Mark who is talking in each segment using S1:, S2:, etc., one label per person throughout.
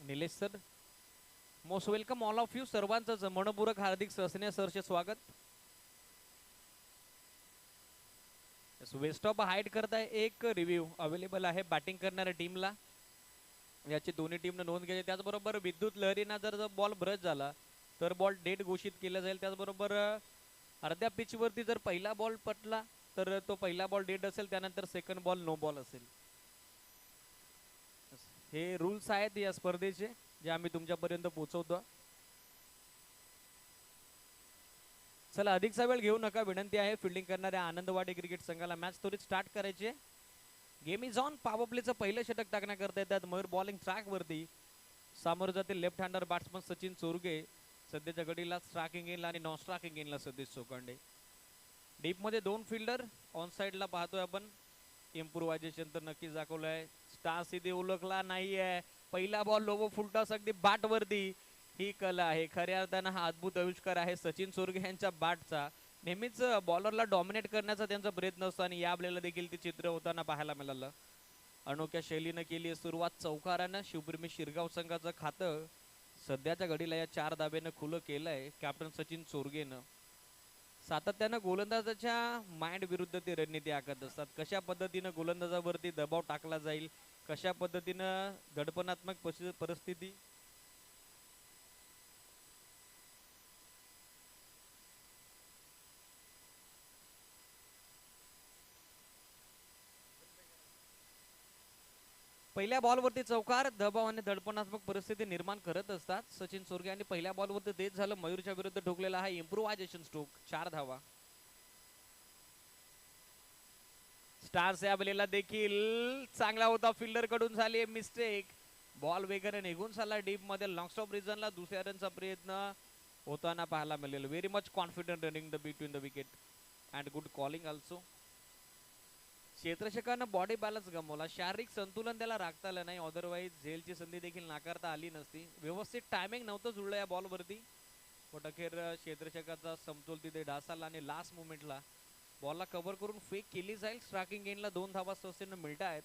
S1: Nilesh sir, most welcome all of you. सर्वांचं मनपूर्वक हार्दिक सस्ने सरचे स्वागत. वेस्ट ऑफ हाईट करताय एक रिव्ह्यू अवेलेबल आहे बॅटिंग करणाऱ्या टीमला. याची दोन्ही टीमनं नोंद घ्यायची. त्याचबरोबर विद्युत लहरीना जर बॉल ब्रश झाला तर बॉल डेड घोषित केला जाईल. त्याचबरोबर अर्ध्या पिचवरती जर पहिला बॉल पटला तर तो पहिला बॉल डेड असेल, त्यानंतर सेकंड बॉल नो बॉल असेल. हे रूल्स आहेत या स्पर्धेचे जे आम्ही तुमच्यापर्यंत पोहोचवतो. चला अधिकचा वेळ घेऊ नका, विनंती आहे फिल्डिंग करणाऱ्या आनंदवाडी क्रिकेट संघाला मॅच त्वरित स्टार्ट करायची. Game is on. पॉवर प्लेचं पहिलं षटक टाकण्याकरता येतात मयूर बॉलिंग ट्रॅक वरती. सामोरं जातील left hander batsman Sachin Chorge. सध्याच्या घडीला स्ट्रायकिंग इनला आणि नॉन स्ट्रायकिंग इनला सतीश चोकांडे. डीप मध्ये दोन फिल्डर. ऑन साइडला पाहतोय आपण. इम्प्रोव्हायझेशन तर नक्कीच दाखवलंय. स्टार्स इथे ओळखला नाहीये. पहिला बॉल लोबो फुलटॉस अगदी बॅट वरती. ही कला आहे, खऱ्या अर्थानं हा अद्भुत आविष्कार आहे सचिन चोरगे यांच्या बॅटचा. नेहमीच बॉलरला डॉमिनेट करण्याचा त्यांचा प्रयत्न असतो आणि या आपल्याला देखील ते चित्र होताना पाहायला मिळालं. अनोख्या शैलीनं केली सुरुवात चौकारानं. शिवप्रेमी शिरगाव संघाचं खातं सध्याच्या घडीला या 4 धाब्यानं खुलं केलंय कॅप्टन सचिन चोरगेनं. सातत्यानं गोलंदाजाच्या माइंड विरुद्ध ते रणनीती आखत असतात. कशा पद्धतीनं गोलंदाजावरती दबाव टाकला जाईल, कशा पद्धतीनं दडपणात्मक परिस्थिती पहिल्या बॉलवरती चौकार दबाव आणि दडपणात्मक परिस्थिती निर्माण करत असतात सचिन चोरगे. आणि पहिल्या बॉलवरती तेच झालं. मयूरच्या विरुद्ध ठोकलेला हा इम्प्रोव्हायझेशन स्ट्रोक. 4 धावा. स्टार्स या बलेला देखील चांगला होता. फिल्डर कडून झाली मिस्टेक. बॉल वेगाने निघून चालला डीप मध्ये. लॉंग स्टॉप रिजनला दुसऱ्या रनचा प्रयत्न होताना पाहायला मिळेल. Very much confident running the between the wicket and good calling also. क्षेत्ररक्षकानं बॉडी बॅलन्स गमवला. शारीरिक संतुलन त्याला राखता आलं नाही, अदरवाईज झेलची संधी देखील नाकारता आली नसती. व्यवस्थित टायमिंग नव्हतं जुळलं या बॉलवरती. पण अखेर क्षेत्ररक्षकाचा समतोल तिथे ढासळला आणि लास्ट मुमेंटला बॉलला कव्हर करून फेक केली जाईल. स्ट्रायकिंग एंडला 2 धावा सहसेनं मिळत आहेत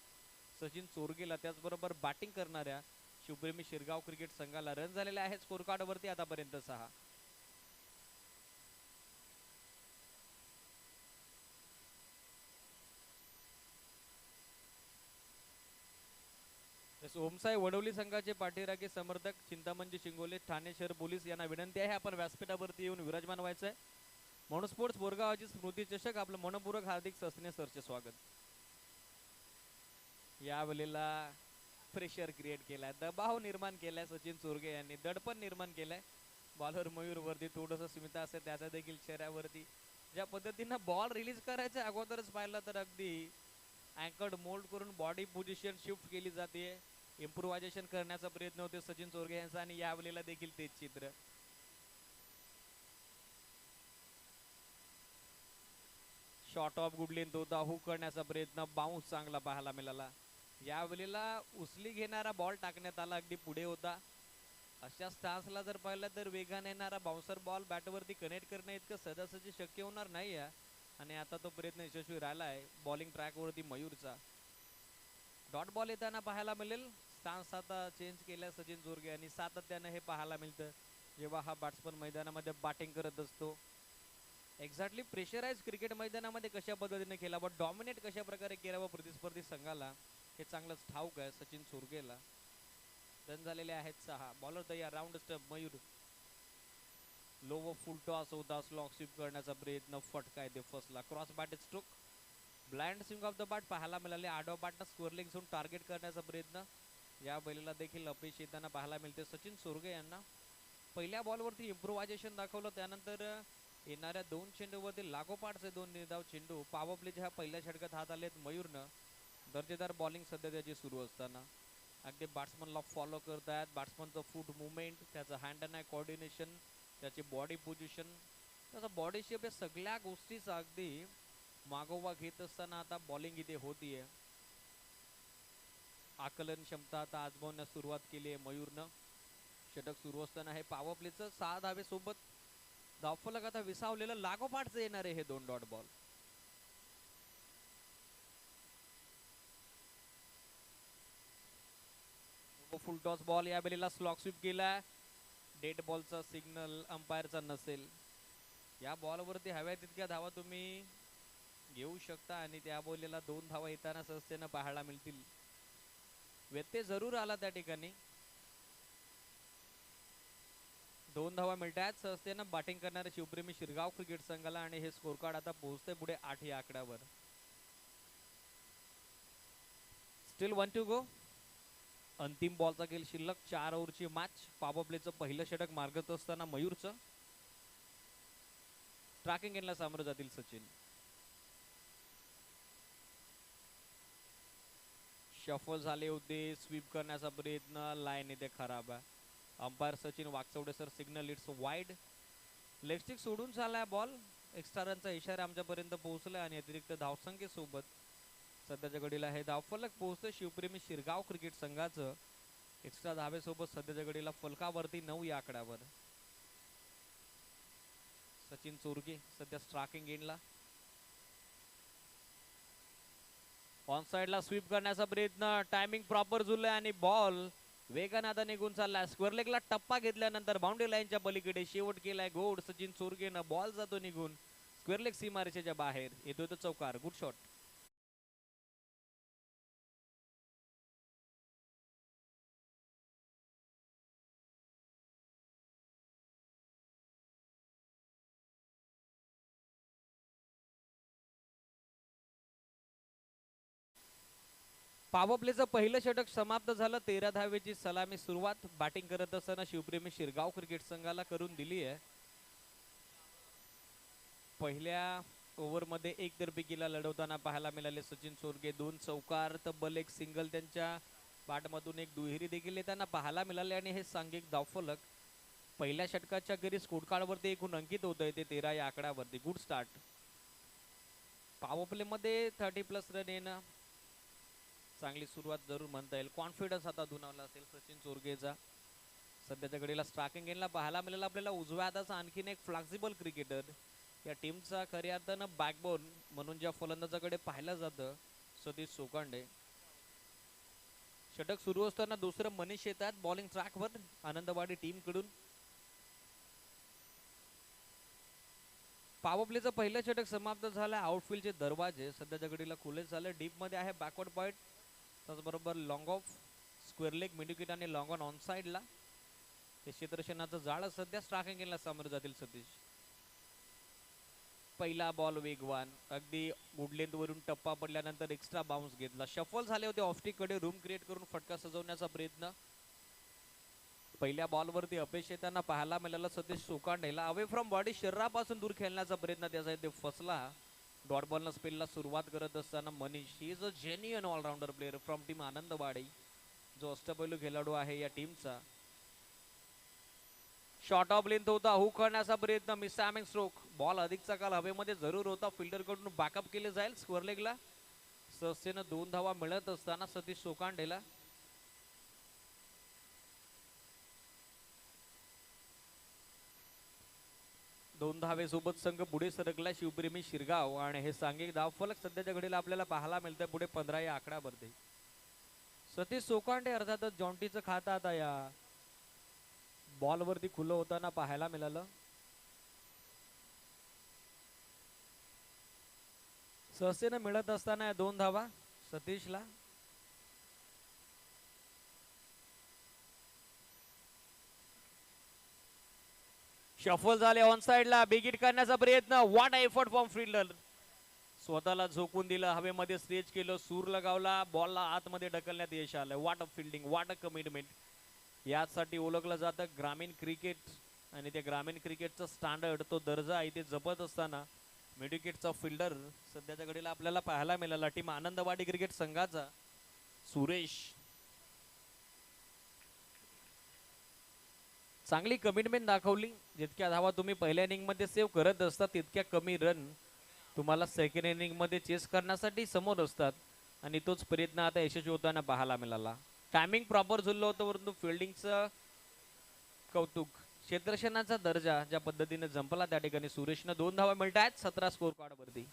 S1: सचिन चोरगेला. त्याचबरोबर बॅटिंग करणाऱ्या शिवप्रेमी शिरगाव क्रिकेट संघाला रन झालेले आहेत स्कोर कार्डवरती आतापर्यंत 6. ओमसाई वडवली संघाचे पाठीराखे समर्थक चिंतामणजी शिंगोले ठाणे शहर पोलीस यांना विनंती आहे आपण व्यासपीठावरती येऊन विराजमान व्हायचंय. म्हणून स्पोर्ट्स बोरगावची स्मृती चषक आपलं मनपूर्वक हार्दिक सस्ने सरचे स्वागत. यावेळेला प्रेशर क्रिएट केलाय, दबाव निर्माण केलाय सचिन चोरगे यांनी, दडपण निर्माण केलंय. बॉलर मयूर वरती थोडंसं स्मिता असते त्याचा देखील चेहऱ्यावरती. ज्या पद्धतीनं बॉल रिलीज करायच्या अगोदरच पाहिलं तर अगदी अँकर्ड मोल्ड करून बॉडी पोझिशन शिफ्ट केली जाते. इम्प्रोव्हायझेशन करण्याचा प्रयत्न होते सचिन चोरगे यांचा आणि यावेळेला देखील तेच चित्र. शॉर्ट ऑफ गुड लेंथ होता. हुक करण्याचा प्रयत्न, बाउन्स चांगला पाहायला मिळाला. यावेळेला उचली घेणारा बॉल टाकण्यात आला, अगदी पुढे होता. अशा स्टान्सला जर पाहिलं तर वेगाने येणारा बाउन्सर बॉल बॅटवरती कनेक्ट करणं इतकं सहजासहजी शक्य होणार नाही आहे. आणि आता तो प्रयत्न यशस्वी राहिला आहे बॉलिंग ट्रॅकवरती मयूरचा. डॉट बॉल येताना पाहायला मिळेल. स्टान्स आता चेंज केला सचिन चोरगे आणि सातत्यानं हे पाहायला मिळतं जेव्हा हा बॅट्समन मैदानामध्ये बॅटिंग करत असतो. एक्झॅक्टली प्रेशराइज क्रिकेट मैदानामध्ये कशा पद्धतीने खेळावं, डॉमिनेट कशा प्रकारे केलावं प्रतिस्पर्धी संघाला हे चांगलंच ठाऊक आहे सचिन चोरगेला. रन झालेले आहेत 6. बॉलर तयार. Round stump Mayur. लो व फुल टॉस होता. स्लॉग स्वीप करण्याचा प्रयत्न, फटका येते फसला. Cross bat stroke. Blind swing of the bat पाहायला मिळाले. आडवा बॅटनं स्क्वेअरलिंग झोन टार्गेट करण्याचा प्रयत्न या बैलाला देखील अपयश येताना पाहायला मिळते सचिन चोरगे यांना. पहिल्या बॉलवरती इम्प्रोव्हायझेशन दाखवलं, त्यानंतर येणाऱ्या 2 चेंडूवरती लागोपाठचे 2 निर्धाव चेंडू पॉवर प्लेच्या ह्या पहिल्या षटकात हात आलेत मयूरनं. दर्जेदार बॉलिंग सध्या त्याची सुरू असताना अगदी बॅट्समनला फॉलो करतायत. बॅट्समनचं फूट मुवमेंट, त्याचं हँड अँड आय कोऑर्डिनेशन, त्याची बॉडी पोझिशन, त्याचा बॉडी शेप, या सगळ्या गोष्टीचा अगदी मागोवा घेत असताना आता बॉलिंग इथे होतीये. आकलन क्षमता आता आजमावण्यास सुरुवात केली आहे मयूरनं. षटक सुरू असताना हे पॉवर प्लेचं 6 धावे सोबत धावफलक आता विसावलेलं. लागोपाठचे येणारे हे 2 डॉट बॉल. फुलटॉस बॉल या वेळेला स्लॉक स्वीप केला. डेड बॉलचा सिग्नल अंपायरचा नसेल. या बॉलवरती हव्या तितक्या धावा तुम्ही घेऊ शकता आणि त्या बॉलला 2 धावा येताना सहजतेनं पाहायला मिळतील. व्यत्यय जरूर आला त्या ठिकाणी. 2 धावा मिळतात सहजतेनं बॅटिंग करणारे शिवप्रेमी शिरगाव क्रिकेट संघाला आणि हे स्कोर कार्ड आता पोहोचते पुढे 8 या आकड्यावर. Steel 1 to go. अंतिम बॉलचा खेळ शिल्लक. 4 ओव्हरची मॅच. पॉवर प्लेचं पहिलं षटक मार्गत असताना मयूरचं ट्रॅकिंग एंडला सामोरं जातील सचिन. शफल झाले होते. स्वीप करण्याचा प्रयत्न. लाईन इथे खराब आहे. Umpire Sachin Wakchaude sir signal it's wide. Leg stick सोडून झालाय बॉल. एक्स्ट्रा रनचा इशारा आमच्यापर्यंत पोहोचलाय आणि अतिरिक्त धावसंख्येसोबत सध्याच्या घडीला हे धावफलक पोहोचतं शिवप्रेमी शिरगाव क्रिकेट संघाचं. एक्स्ट्रा धावेसोबत सध्याच्या घडीला फलकावरती 9 या आकड्यावर. सचिन चोरगे सध्या स्ट्राकिंग एंडला. ऑन साइडला स्वीप करण्याचा प्रयत्न. टायमिंग प्रॉपर जुळलंय आणि बॉल वेगाने आता निघून चाललाय. स्क्वेअर लेगला टप्पा घेतल्यानंतर बाउंड्री लाईनच्या पलीकडे शेवट केलाय गोड सचिन चोरगेनं. बॉल जातो निघून स्क्वेअर लेग सीमारेषेच्या बाहेर. येतोय तो चौकार. Good shot. पॉवर प्लेचं पहिलं षटक समाप्त झालं. 13 धावेची सलामी सुरुवात बॅटिंग करत असताना शिवप्रेमी शिरगाव क्रिकेट संघाला करून दिली आहे. पहिल्या ओव्हरमध्ये एकतर्फीला लढवताना पाहायला मिळाले सचिन चोरगे. 2 चौकार तब्बल 1 सिंगल त्यांच्या बॅटमधून एक दुहेरी देखील येताना पाहायला मिळाले आणि हे सांघिक धावफलक पहिल्या षटकाच्या घरी स्कोर कार्डवरती एकूण अंकित होत आहे ते 13 या आकड्यावरती. Good start. पॉवर प्ले मध्ये 30+ रन येणं चांगली सुरुवात जरूर म्हणता येईल. कॉन्फिडन्स आता दुणावला असेल सचिन चोरगेचा. सध्याच्या घडीला स्ट्राकिंग एंडला पाहायला मिळाला आपल्याला उजव्या हाताचा आणखीन एक फ्लेक्सिबल क्रिकेटर. या टीमचा खऱ्या अर्थानं बॅकबोन म्हणून ज्या फलंदाजाकडे पाहिलं जातं सतीश सोकांडे. षटक सुरू असताना दुसरं मनीष येतात बॉलिंग ट्रॅकवर आनंदवाडी टीम कडून. पॉवर प्लेचं पहिलं षटक समाप्त झालं. आउटफील्डचे दरवाजे सध्याच्या घडीला खुले झाले. डीप मध्ये आहे बॅकवर्ड पॉइंट. त्याचबरोबर long of square leg midwicket आणि लॉंग ऑन ऑन साइडला. हे क्षेत्ररक्षणाचं जाळं सध्या स्ट्राकिंग एंडला सामोरं जातील सतीश. पहिला बॉल वेगवान. अगदी गुडलेंथ वरून टप्पा पडल्यानंतर एक्स्ट्रा बाउन्स घेतला. शफल झाले होते ऑफस्टिक कडे रूम क्रिएट करून फटका सजवण्याचा प्रयत्न. पहिल्या बॉलवरती अपयश येताना पाहायला मिळालं सतीश सोकांडेला. अवे फ्रॉम बॉडी शरीरापासून दूर खेळण्याचा प्रयत्न त्याचा इथे फसला. डॉट बॉलनं स्पेलला सुरुवात करत असताना Manish he is a genuine allrounder player from team Anandwadi जो अष्टपैलू खेळाडू आहे या टीमचा. शॉर्ट ऑफ लेंथ होता. हुक करण्याचा प्रयत्न. Miss timing stroke. बॉल अधिकचा काल हवेमध्ये जरूर होता. फिल्डर कडून बॅकअप केले जाईल स्क्वेअर लेगला. सहजतेनं 2 धावा मिळत असताना सतीश सोकांडेला 2 धावेसोबत संघ पुढे सरकला शिवप्रेमी शिरगाव आणि हे सांघिक धावफलक सध्याच्या घडीला आपल्याला पाहायला मिळतंय पुढे 15 या आकड्यावरती. सतीश सोकांडे अर्थातच जॉन्टीचं खातं आता या बॉलवरती खुलं होताना पाहायला मिळालं. सहजतेनं मिळत असताना या 2 धावा सतीशला. शफल झाले ऑन साइडला. बिगिट करण्याचा प्रयत्न. What effort from fielder. स्वतःला झोकून दिलं. हवेमध्ये स्ट्रेच केलं. सूर लगावला. बॉलला आतमध्ये ढकलण्यात यश आलं. What a fielding. What a commitment. यासाठी ओळखलं जातं ग्रामीण क्रिकेट आणि त्या ग्रामीण क्रिकेटचा स्टँडर्ड तो दर्जा इथे जपत असताना मिडविकेटचा फिल्डर सध्याच्या घडीला आपल्याला पाहायला मिळाला टीम आनंदवाडी क्रिकेट संघाचा सुरेश. चांगली कमिटमेंट दाखवली. जितक्या धावा तुम्ही पहिल्या इनिंग मध्ये सेव्ह करत असता तितक्या कमी रन तुम्हाला सेकंड इनिंग मध्ये चेस करण्यासाठी समोर असतात आणि तोच प्रयत्न आता यशस्वी होताना पाहायला मिळाला. टायमिंग प्रॉपर जुळलं होतं परंतु फिल्डिंगचं कौतुक. क्षेत्ररक्षणाचा दर्जा ज्या पद्धतीने जंपला त्या ठिकाणी सुरेशनं 2 धावा मिळत आहेत 17 स्कोर कार्ड वरती.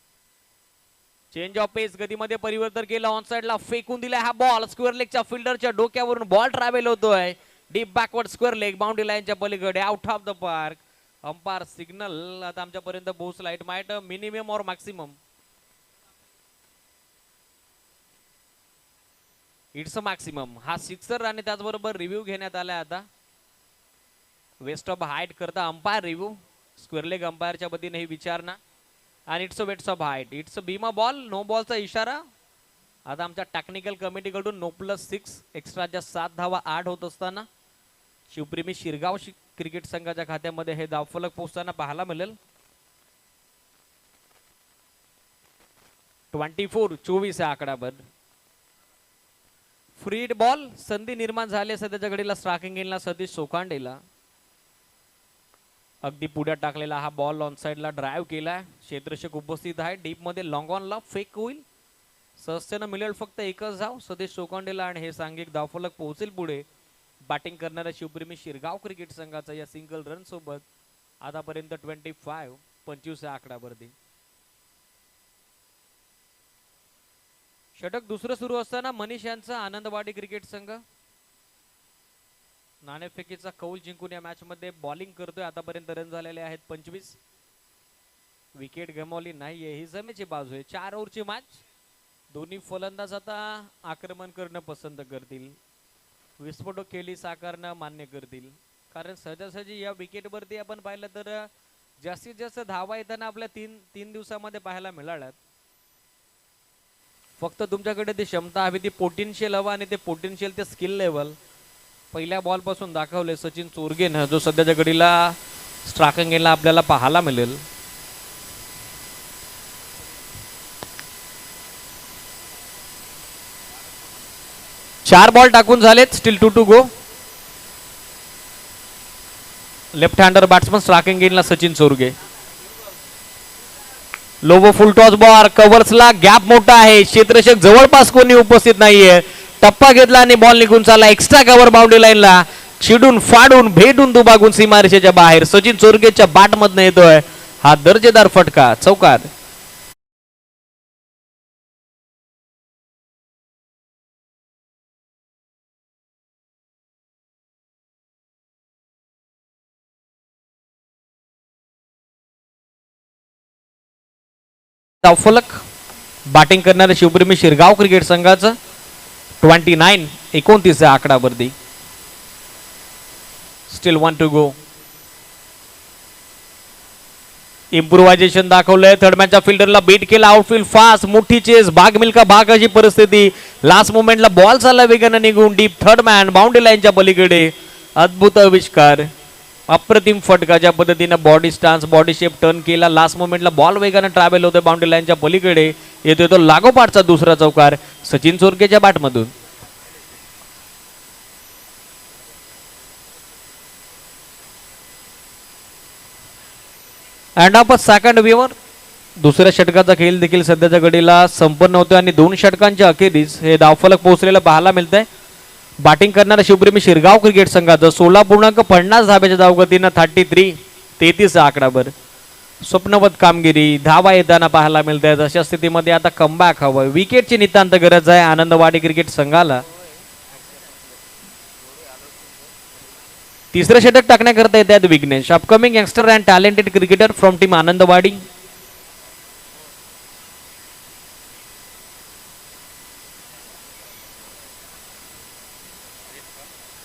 S1: चेंज ऑफ पेस, गतीमध्ये परिवर्तन केलं, ऑन साइडला फेकून दिलाय हा बॉल. स्क्वेअर लेगच्या फिल्डरच्या डोक्यावरून बॉल ट्रॅव्हल होतोय deep backward square leg, boundary लाईनच्या पलीकडे, out of the park. Umpire signal आता आमच्यापर्यंत पोहोचला. It might minimum or maximum. It's a maximum. हा सिक्सर आणि त्याचबरोबर रिव्ह्यू घेण्यात आलाय आता. वेस्ट ऑफ हाईट करता अंपायर रिव्ह्यू, स्क्वेअर लेग अंपायरच्या वतीने ही विचारणा. आणि इट्स अ वेट्स of height, it's a beamer ball, no बॉलचा इशारा. आता आमच्या टेक्निकल कमिटीकडून नो +6 एक्स्ट्राच्या 7 धावा 8 होत असताना शिवप्रेमी शिरगाव क्रिकेट संघाच्या खात्यामध्ये हे धावफलक पोहोचताना पाहायला मिळेल. 24 हा आकडावर. फ्रीड बॉल, संधी निर्माण झाली सध्याच्या घडीला स्ट्रायकिंग गेनला सतीश सोखांडेला. अगदी पुढे टाकलेला हा बॉल ऑन साइडला ड्राइव्ह केलाय. क्षेत्ररक्षक उपस्थित आहे. डीप मध्ये लॉंग ऑनला फेक होईल. सहजतेनं मिळेल फक्त एकच धाव सतीश सोखांडेला आणि हे सांघिक धावफलक पोहोचेल पुढे. बॅटिंग करणाऱ्या शिवप्रेमी शिरगाव क्रिकेट संघाचा या सिंगल रन सोबत आतापर्यंत 25 या आकड्यावरती. षटक दुसरं सुरू असताना मनीष यांचा आनंदवाडी क्रिकेट संघ नाणेफेकीचा कौल जिंकून या मॅच मध्ये बॉलिंग करतोय. आतापर्यंत रन झालेले आहेत 25. विकेट गमावली नाहीये ही जमेची बाजू आहे. 4 ओव्हरची मॅच. दोन्ही फलंदाज आता आक्रमण करणं पसंत करतील, विस्फोटक खेळी साकारणं मान्य करतील. कारण सहजासहजी या विकेटवरती आपण पाहिलं तर जास्तीत जास्त धावा येताना आपल्या तीन दिवसामध्ये पाहायला मिळाल्यात. फक्त तुमच्याकडे ती क्षमता हवी, ती पोटेन्शियल हवा आणि ते पोटेन्शियल ते स्किल लेवल पहिल्या बॉल पासून दाखवले सचिन चोरगेनं, जो सध्याच्या घडीला स्ट्रायकिंग गेनला आपल्याला पाहायला मिळेल. चार बॉल टाकून झालेत. Still 2 to go. Left hander batsman striking गेनला सचिन चोरगे. लोबो फुल टॉस बॉल, कव्हर्सला गॅप मोठा आहे. क्षेत्ररक्षक जवळपास कोणी उपस्थित नाहीये. टप्पा घेतला आणि बॉल निघून चालला एक्स्ट्रा कव्हर बाउंड्री लाईनला. चिडून फाडून भेटून दुबागून सीमारेषेच्या बाहेर सचिन चोरगेच्या बॅट मधनं येतोय हा दर्जेदार फटका, चौकार. धावफलक बॅटिंग करणारे शिवप्रेमी शिरगाव क्रिकेट संघाचं 29 या आकडावरती. Still 1 to go. इम्प्रोव्हायझेशन दाखवलंय. थर्ड मॅनच्या फिल्डरला बीट केला. आउटफील्ड फास्ट, मोठी चेस, भाग मिल्का भाग अशी परिस्थिती. लास्ट मोमेंटला बॉल चालला वेगानं निघून डीप. थर्ड मॅन बाउंड्री लाईनच्या पलीकडे. अद्भुत आविष्कार, अप्रतिम फटका. ज्या पद्धतीनं body stance, body shape turn केला. लास्ट मोमेंटला बॉल वेगानं ट्रॅव्हल होतोय बाउंड्री लाईनच्या पलीकडे. येतोय तो लागोपाठचा दुसरा चौकार सचिन चोरगेच्या बॅटमधून. End of second over. दुसऱ्या षटकाचा खेळ देखील सध्याच्या घडीला संपन्न होतोय आणि 2 षटकांच्या अखेरीस हे धावफलक पोहोचलेलं पाहायला मिळतंय. बॅटिंग करणारा शिवप्रेमी शिरगाव क्रिकेट संघाचं 16.50 धाब्याच्या धावगतीनं 33 आकडावर. स्वप्नवत कामगिरी, धावा येताना पाहायला मिळत आहेत. अशा स्थितीमध्ये आता कमबॅक हवं. विकेटची नितांत गरज आहे आनंदवाडी क्रिकेट संघाला. तिसरं षटक टाकण्याकरता येत आहेत Vighnesh, upcoming youngster and talented cricketer from team Anandwadi.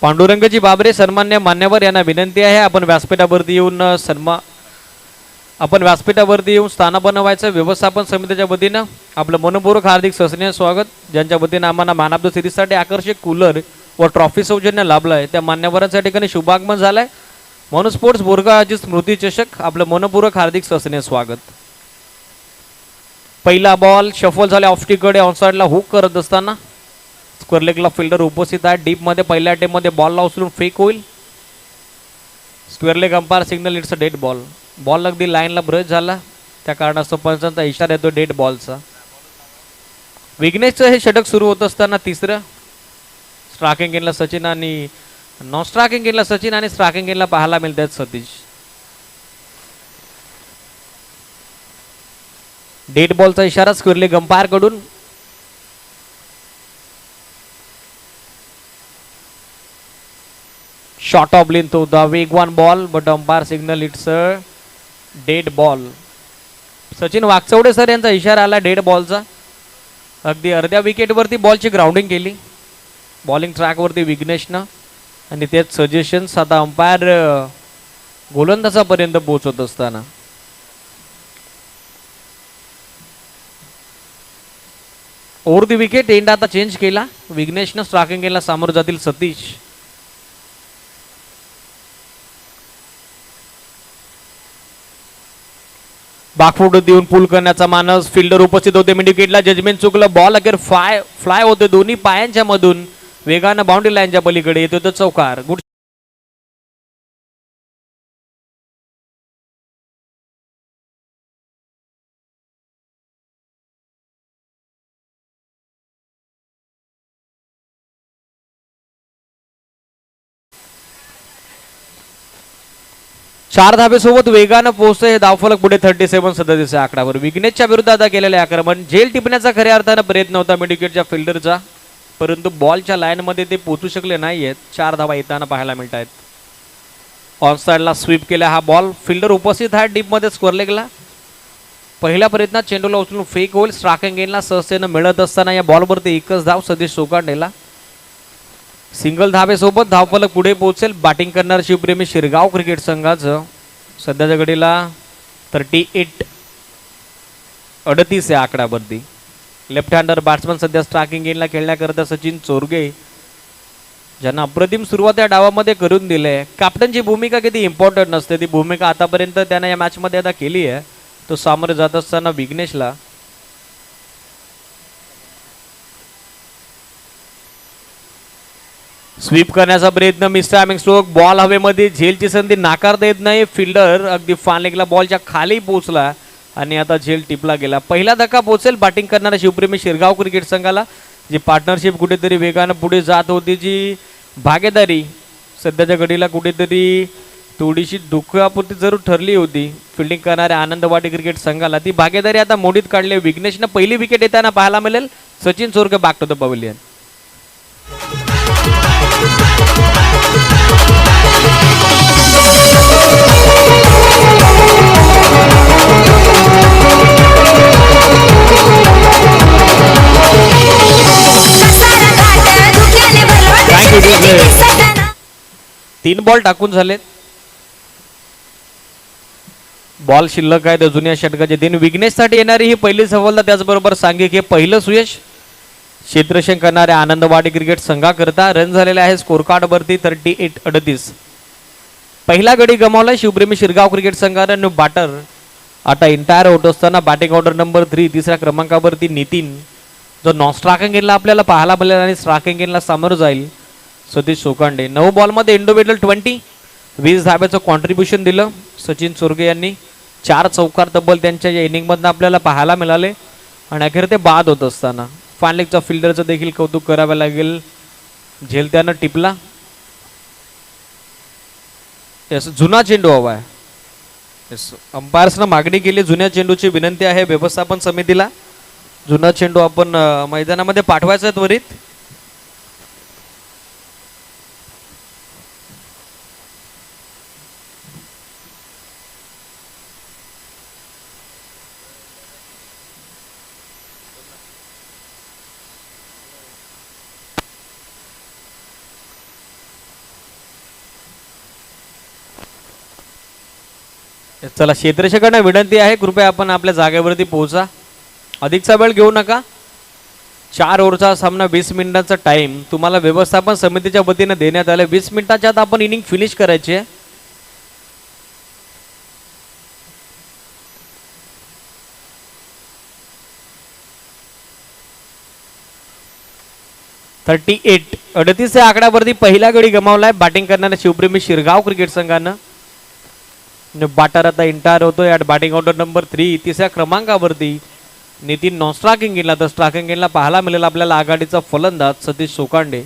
S1: Pandurangji Babre सन्मान्य मान्यवर यांना विनंती आहे आपण व्यासपीठावरती येऊन स्थानापन्न व्हायचं. व्यवस्थापन समितीच्या वतीनं आपलं मनपूर्वक हार्दिक सहर्ष स्वागत. ज्यांच्या वतीनं आम्हाला मॅन ऑफ द सिरीजसाठी आकर्षक कूलर व ट्रॉफी सौजन्य लाभलं आहे त्या मान्यवरांच्या ठिकाणी शुभागमन झालंय. म्हणून स्पोर्ट्स बोरगाजी स्मृती चषक आपलं मनपूर्वक हार्दिक सहर्ष स्वागत. पहिला बॉल शफल झाला ऑफस्टिकडे, ऑनसाइडला हुक करत असताना स्क्वेअर लेगला फिल्डर उपस्थित आहे. डीप मध्ये पहिल्या अटेम्प्ट मध्ये बॉलला उचलून फेक होईल. Square leg umpire signal it's a dead ball. Ball अगदी लाईनला ब्रश झाला, त्या कारणास्तव पंचांचा इशारा येतो डेड बॉलचा. विघ्नेशचं हे षटक सुरू होत असताना तिसरं स्ट्रायकिंग गेनला सचिन आणि नॉन स्ट्रायकिंग गेनला सचिन आणि स्ट्रायकिंग गेनला पाहायला मिळतात सतीश. डेड बॉलचा इशारा स्क्वेअर लेग अंपायर कडून. शॉर्ट ऑफ लेंथ होता, वेगवान ball, but umpire signal it's a dead ball. Sachin Wagchaude sir यांचा इशारा आला डेड बॉलचा. अगदी अर्ध्या विकेटवरती बॉलची ग्राउंडिंग केली बॉलिंग ट्रॅकवरती विघ्नेशनं, आणि तेच सजेशन्स आता अंपायर गोलंदाजापर्यंत पोहोचत असताना. ओव्हर दी विकेट एंड आता चेंज केला. विघ्नेशनं स्ट्रायकिंग केला, सामोर जातील सतीश. बाकफुट देऊन पुल करण्याचा मानस. फिल्डर उपस्थित होते मिड विकेटला, जजमेंट चुकलं. बॉल अखेर फ्लाय होते दोन्ही पायांच्या मधून, वेगानं बाउंड्री लाईनच्या पलीकडे येतो तो चौकार. गुड. चार धाबेसोबत वेगानं पोहोचते हे धावफलक पुढे 37 सदतीच्या आकड्यावर. विघ्नेशच्या विरुद्ध आता केलेले आक्रमण झेल टिपण्याचा खऱ्या अर्थानं प्रयत्न होता मिड विकेटच्या फिल्डरचा, परंतु बॉलच्या लाईनमध्ये ते पोहोचू शकले नाहीयेत. 4 धावा येताना पाहायला मिळत आहेत. ऑन साइडला स्वीप केला हा बॉल. फिल्डर उपस्थित आहे डीपमध्ये स्क्वेअर लेगला. पहिल्या प्रयत्नात चेंडूला उचलून फेक होईल. स्ट्रायकिंग गेनला सहजतेनं मिळत असताना या बॉलवरती एकच धाव सतीश सोकांडेला. सिंगल धाबेसोबत धावफलक पुढे पोहोचेल. बॅटिंग करणार शिवप्रेमी शिरगाव क्रिकेट संघाचं. सध्याच्या घडीला 38 या आकड्यावरती. लेफ्ट हँडर बॅट्समन सध्या स्ट्रायकिंग गेनला खेळण्याकरता सचिन चोरगे, ज्यांना अप्रतिम सुरुवात या डावामध्ये करून दिले. कॅप्टनची भूमिका किती इम्पॉर्टंट नसते, ती भूमिका आतापर्यंत त्यानं या मॅचमध्ये आता केली आहे. तो सामोरे जात असताना विघ्नेशला. स्वीप करण्याचा प्रयत्न, मिस टायमिंग स्ट्रोक. बॉल हवेमध्ये, झेलची संधी नाकारता येत नाही. फिल्डर अगदी फान लेगला बॉलच्या खाली पोहोचला आणि आता झेल टिपला गेला. पहिला धक्का पोहोचेल बॅटिंग करणाऱ्या शिवप्रेमी शिरगाव क्रिकेट संघाला. जी पार्टनरशिप कुठेतरी वेगानं पुढे जात होती, जी भागीदारी सध्याच्या घडीला कुठेतरी थोडीशी दुःखापुरती जरूर ठरली होती फिल्डिंग करणाऱ्या आनंदवाडी क्रिकेट संघाला, ती भागीदारी आता मोडीत काढली. विघ्नेशनं पहिली विकेट येताना पाहायला मिळेल. Sachin Chorge back to the pavilion. तीन बॉल टाकून झालेत. बॉल शिल्लक आहे जुन्या षटकाचे 3. विघ्नेशसाठी येणारी ही पहिली सफलता, त्याचबरोबर सांघिक हे पहिलं सुयश क्षेत्ररक्षण करणाऱ्या आनंदवाडी क्रिकेट संघाकरता. रन झालेले आहे स्कोर कार्ड वरती 38-38. पहिला गडी गमावला शिवप्रेमी शिरगाव क्रिकेट संघानं. न्यू बॅटर आता इंटायर होत असताना बॅटिंग ऑर्डर नंबर 3 तिसऱ्या क्रमांकावरती नितीन, जो नॉन स्ट्रायकिंग गेनला आपल्याला पाहायला मिळेल आणि स्ट्रायकिंग गेनला सामोरं जाईल सतीश सोकांडे. 9 बॉलमध्ये इंडिव्हिज्युअल 20 धाब्याचं कॉन्ट्रीब्युशन दिलं सचिन चोरगे यांनी. 4 चौकार तब्बल त्यांच्या या इनिंगमधनं आपल्याला पाहायला मिळाले आणि अखेर ते बाद होत असताना फानलेगचा फिल्डरचं देखील कौतुक करावं लागेल. झेल त्यानं टिपला. जुना चेंडू हवा आहे. अंपायर्सनं मागणी केली, जुन्या चेंडूची विनंती आहे व्यवस्थापन समितीला. जुना चेंडू आपण मैदानामध्ये पाठवायचा त्वरित. चला, क्षेत्ररक्षकांना विनंती आहे कृपया आपण आपल्या जागेवरती पोहोचा. अधिकचा वेळ घेऊ नका. 4 ओव्हरचा सामना, 20 मिनिटांचा टाइम तुम्हाला व्यवस्थापन समितीच्या वतीने देण्यात आले. 20 मिनिटाच्या आत आपण इनिंग फिनिश करायची आहे. .38 38 या आकड्यावरती पहिला गडी गमावलाय बॅटिंग करणाऱ्या शिवप्रेमी शिरगाव क्रिकेट संघानं. बॅटर आता इंटायर होतोय ॲट बॅटिंग ऑर्डर नंबर 3 तिसऱ्या क्रमांकावरती नितीन नॉन स्ट्रायकिंग गेला. तर स्ट्रायकिंग गेनला पाहायला मिळेल आपल्याला आघाडीचा फलंदाज सतीश सोकांडे.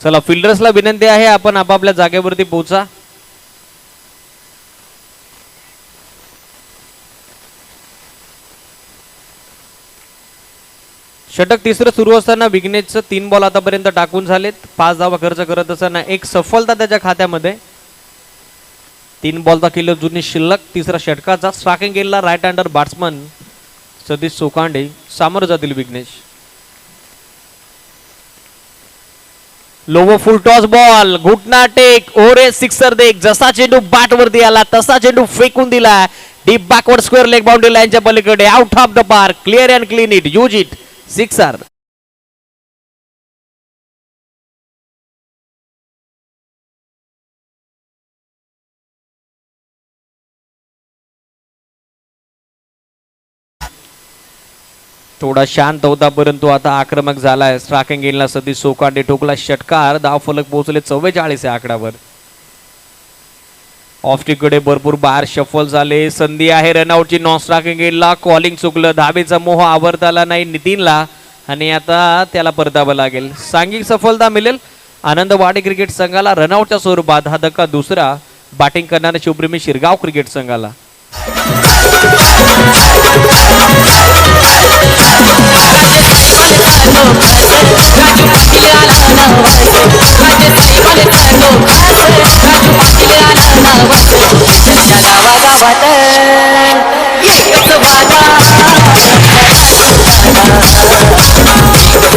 S1: चला फिल्डर्सला विनंती आहे आपण आपापल्या जागेवरती पोहोचा. षटक तिसरं सुरू असताना विघ्नेशचं 3 बॉल आतापर्यंत टाकून झालेत. 5 धावा खर्च करत असताना एक सफलता त्याच्या खात्यामध्ये. 3 बॉलचा किलो जुनी शिल्लक. तिसरा षटकाचा स्ट्रायकिंग गेला right hander batsman Satish Sokande. सामोरं जातील Vighnesh. Lower full toss ball. घुटना टेक ओरे सिक्सर देख. जसा चेंडू बॅट वरती आला तसा चेंडू फेकून दिला deep backward square leg boundary लाईनच्या पलीकडे. Out of the park. Clear and clean it. Use it. Sixer. थोडा शांत होता परंतु आता आक्रमक झालाय. स्ट्रायकिंग गेला सतीश सोकांडे. ठोकला षटकार. धाव फलक पोहोचले 44 या आकड्यावर. ऑफ कडे भरपूर बाहेर शफल झाले. संधी आहे रनआउटची. नॉन स्ट्रायकिंग गेला. कॉलिंग चुकलं. धाबेचा मोह आवरता आला नाही नितीनला आणि आता त्याला परतावं लागेल. सांघिक सफलता मिळेल आनंदवाडी क्रिकेट संघाला रनआउटच्या स्वरूपात. हा धक्का दुसरा बॅटिंग करणाऱ्या शिवप्रेमी शिरगाव क्रिकेट संघाला.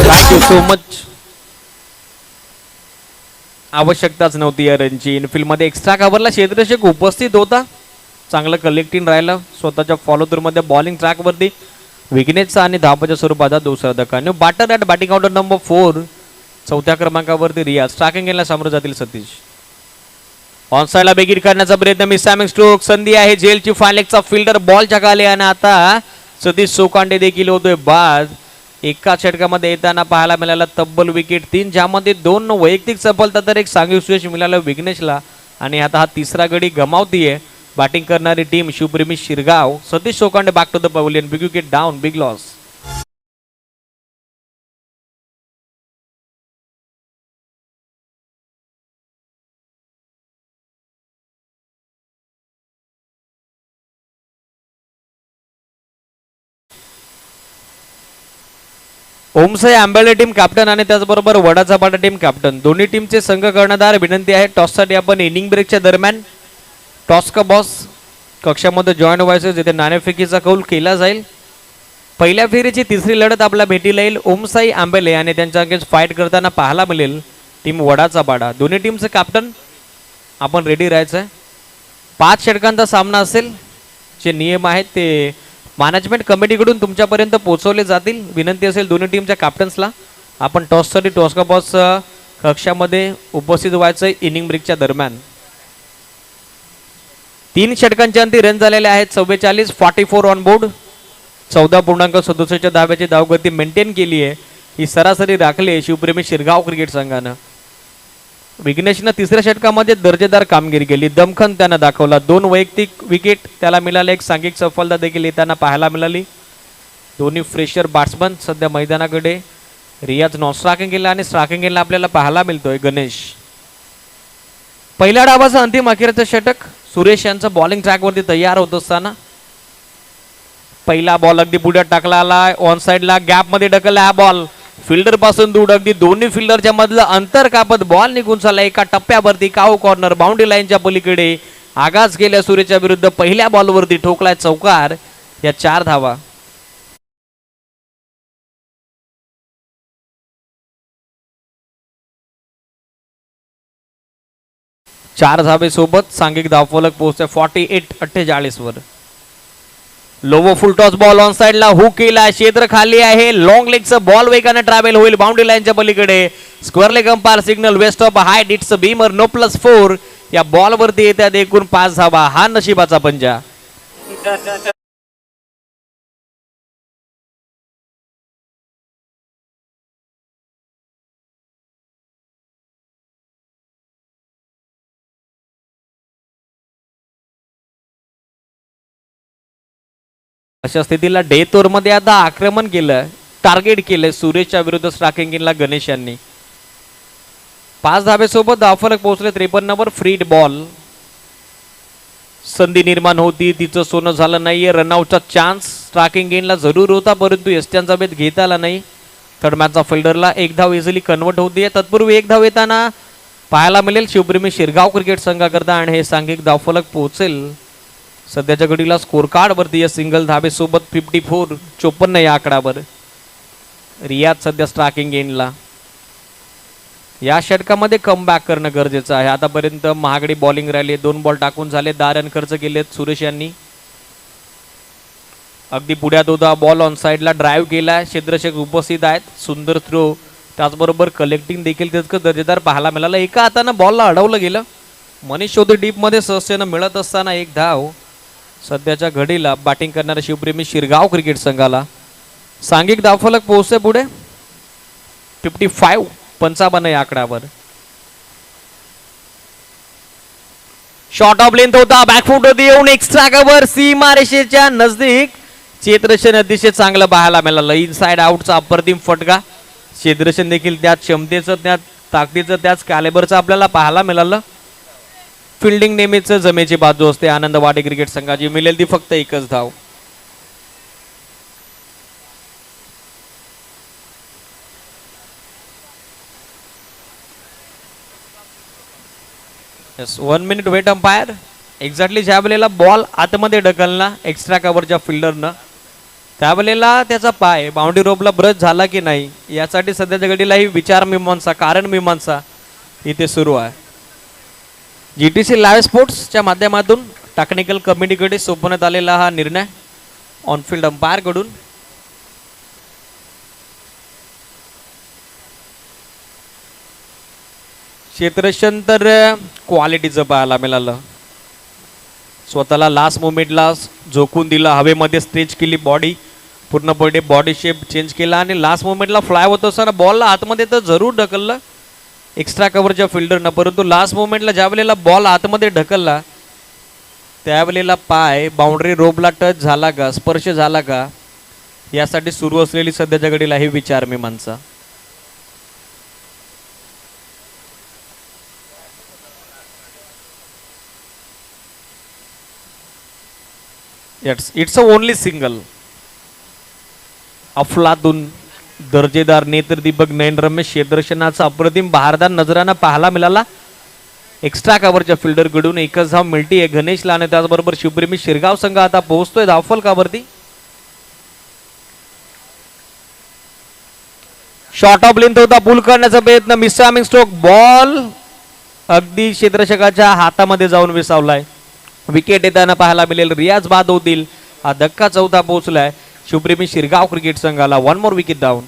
S1: Thank you so much. आवश्यकताच नव्हती या रनची. इनफिल्ड मध्ये एक्स्ट्रा कव्हरला क्षेत्ररक्षक उपस्थित होता. चांगलं कलेक्टिंग राहिलं. स्वतःच्या फॉलो थ्रू मध्ये बॉलिंग ट्रॅकवरती विघ्नेशचा आणि धापाच्या स्वरूपात दुसरा धक्का. New batter at batting counter number 4. चौथ्या क्रमांकावरती रियाज. स्ट्रायकिंग गेला सामोरं जातील सतीश. ऑन साइडला बेगीर करण्याचा प्रयत्न. मिसॅमिंग स्ट्रोक. संधी आहे जेलची. फायलेगचा फिल्डर बॉलच्या खाली आणि आता सतीश सोकांडे देखील होतोय बाद. एका षटकामध्ये येताना पाहायला मिळाला तब्बल विकेट 3 ज्यामध्ये 2 वैयक्तिक सफलता तर एक सांघिक यश मिळालं विघ्नेशला. आणि आता हा तिसरा गडी गमावतीये बॅटिंग करणारी team Shivpremi Shirgaon. Satish Sokande back to the pavilion. Big wicket down. Big loss. Omsai Ambele team captain आणि त्याचबरोबर वडाचा पाटा टीम कॅप्टन. दोन्ही टीमचे संघ कर्णधार विनंती आहे टॉससाठी आपण इनिंग ब्रेकच्या दरम्यान टॉस का बॉस कक्षामध्ये जॉईन व्हायचं जिथे नाणेफेकीचा कौल केला जाईल. पहिल्या फेरीची तिसरी लढत आपल्या भेटीला येईल. ओमसाई आंबेले आणि त्यांच्या अगेन्स्ट फाईट करताना पाहायला मिळेल टीम वडाचा पाडा. दोन्ही टीमचे कॅप्टन आपण रेडी राहायचं आहे. 5 षटकांचा सामना असेल. जे नियम आहेत ते मॅनेजमेंट कमिटीकडून तुमच्यापर्यंत पोहोचवले जातील. विनंती असेल दोन्ही टीमच्या कॅप्टन्सला आपण टॉससाठी टॉस का बॉस कक्षामध्ये उपस्थित व्हायचं इनिंग ब्रेकच्या दरम्यान. 3 षटकांच्या अंती रन झालेले आहेत 44. 44 ऑन बोर्ड. 14.67 धाव्याची धावगती मेंटेन केली आहे. ही सरासरी राखली आहे शिवप्रेमी शिरगाव क्रिकेट संघानं. विघ्नेशनं तिसऱ्या षटकामध्ये दर्जेदार कामगिरी केली. दमखन त्यानं दाखवला. 2 वैयक्तिक विकेट त्याला मिळाले. एक सांघिक सफलता देखील येताना पाहायला मिळाली. दोन्ही फ्रेशर बॅट्समन सध्या मैदानाकडे. रियाज नॉन स्ट्रायकिंग केला आणि स्ट्रायकिंग केला आपल्याला पाहायला मिळतोय गणेश. पहिल्या डावाचं अंतिम अखेरचं षटक. सुरेश यांचं बॉलिंग ट्रॅकवरती तयार होत असताना पहिला बॉल अगदी पुढे टाकला आला. ऑन साइडला गॅपमध्ये ढकलला हा बॉल. फिल्डर पासून दूर अगदी दोन्ही फिल्डरच्या मधलं अंतर कापत बॉल निघून चालला एका टप्प्यावरती. काऊ कॉर्नर बाउंड्री लाईनच्या पलीकडे आगाज केल्या सुरेशच्या विरुद्ध. पहिल्या बॉलवरती ठोकलाय चौकार. या 4 धावा. चार धावेसोबत सांघिक धावफलक पोहोचते 48-48 वर. Low full toss ball on साइडला हुक केला. क्षेत्र खाली आहे. लॉंग लेगचं बॉल वेगाने ट्रॅव्हल होईल बाउंड्री लाईनच्या पलीकडे. Square leg umpire signal waist of height. It's beamer. No +4. या बॉल वरती येतात एकूण 5 धावा. हा नशिबाचा पंजा. अशा स्थितीला डेथ ओव्हर मध्ये आता आक्रमण केलं. टार्गेट केलं सुरेशच्या विरुद्ध स्ट्रायकिंग केला गणेश यांनी. 5 धाब्यासोबत धावफलक पोहोचले 53 फ्रीड बॉल. संधी निर्माण होती, तिचं सोनं झालं नाहीये. रनआउटचा चान्स स्ट्रायकिंग गेनला जरूर होता, परंतु एसट्यांचा भेद घेता आला नाही. थर्ड मॅचचा फिल्डरला एक धाव इझिली कन्वर्ट होतीये. तत्पूर्वी एक धाव येताना पाहायला मिळेल शिवप्रेमी शिरगाव क्रिकेट संघाकरता आणि हे सांघिक धावफलक पोहोचेल सध्याच्या घडीला स्कोर कार्ड वरती या सिंगल धाबेसोबत 54 या आकडावर. रियाज सध्या स्ट्रायकिंग गेनला. या षटकामध्ये कमबॅक करणं गरजेचं आहे. आतापर्यंत महागडी बॉलिंग राहिली, 2 बॉल टाकून झाले, 10 रन खर्च केलेत सुरेश यांनी. अगदी पुढ्यात होता बॉल ऑन साईडला ड्राईव्ह केलाय. क्षेत्ररक्षक उपस्थित आहेत. सुंदर थ्रो, त्याचबरोबर कलेक्टिंग देखील तितकं दर्जेदार पाहायला मिळालं. एका हातानं बॉलला अडवलं गेलं. मनीष चौधरी डीपमध्ये सहजतेनं मिळत असताना एक धाव सध्याच्या घडीला बॅटिंग करणाऱ्या शिवप्रेमी शिरगाव क्रिकेट संघाला. सांघिक धावफलक पोहोचते पुढे 55 या आकड्यावर. शॉर्ट ऑफ लेंथ होता, बॅकफूट होती, येऊन एक्स्ट्रा कव्हर सीमारेषेच्या नजदीक. क्षेत्ररक्षण अतिशय चांगलं पाहायला मिळालं. इनसाइड आउटचा अप्रतिम फटका. क्षेत्ररक्षण देखील त्याच क्षमतेचं, त्याच ताकदीचं, त्याच कॅलेबरचं आपल्याला पाहायला मिळालं. फिल्डिंग नेहमीच जमेची बाजू असते आनंदवाडी क्रिकेट संघाची. मिळेल ती फक्त एकच धाव. Yes, 1 minute wait umpire. Exactly ज्या वेळेला बॉल आतमध्ये ढकलला एक्स्ट्रा कव्हरच्या फिल्डरनं, त्यावेळेला त्याचा पाय बाउंड्री रोपला ब्रश झाला की नाही यासाठी सध्याच्या घडीला ही विचार मीमांसा, कारण मीमांसा इथे सुरू आहे. GTC लाईव्ह स्पोर्ट्सच्या माध्यमातून टेक्निकल कमिटीकडे सोपवण्यात आलेला हा निर्णय ऑनफिल्ड अंपायर कडून. क्षेत्ररक्षण तर क्वालिटीचं पाहायला मिळालं. स्वतःला लास्ट मोमेंटला झोकून दिला, हवेमध्ये स्ट्रेच केली बॉडी, पूर्णपणे बॉडी शेप चेंज केला आणि लास्ट मोमेंटला फ्लाय होत असताना बॉलला आतमध्ये तर जरूर ढकललं एक्स्ट्रा कव्हरच्या फिल्डरनं, परंतु लास्ट मोमेंटला ज्या वेळेला बॉल आतमध्ये ढकलला त्यावेळेला पाय बाउंड्री रोपला टच झाला का, स्पर्श झाला का, यासाठी सुरू असलेली सध्याच्या घडीला ही विचार मीमांसा. It's a only single. अफलातून दर्जेदार नेत्रदीपक नयन रमेश क्षेत्ररक्षणाचा अप्रतिम बहारदार नजराना पाहायला मिळाला. एक्स्ट्रा कव्हरच्या फिल्डर कडून एकच धाव मिळती आहे गणेशला आणि त्याचबरोबर शिवप्रेमी शिरगाव संघ आता पोहोचतोय धावफलकावरती. शॉर्ट ऑफ लेंथ होता, पुल करण्याचा प्रयत्न, मिसॅमिंग स्ट्रोक, बॉल अगदी क्षेत्ररक्षकाच्या हातामध्ये जाऊन विसावलाय. विकेट येताना पाहायला मिळेल, रियाज बाद होतील. हा धक्का चौथा पोहोचलाय शिवप्रेमी शिरगाव क्रिकेट संघाला. 1 मोर विकेट डाऊन.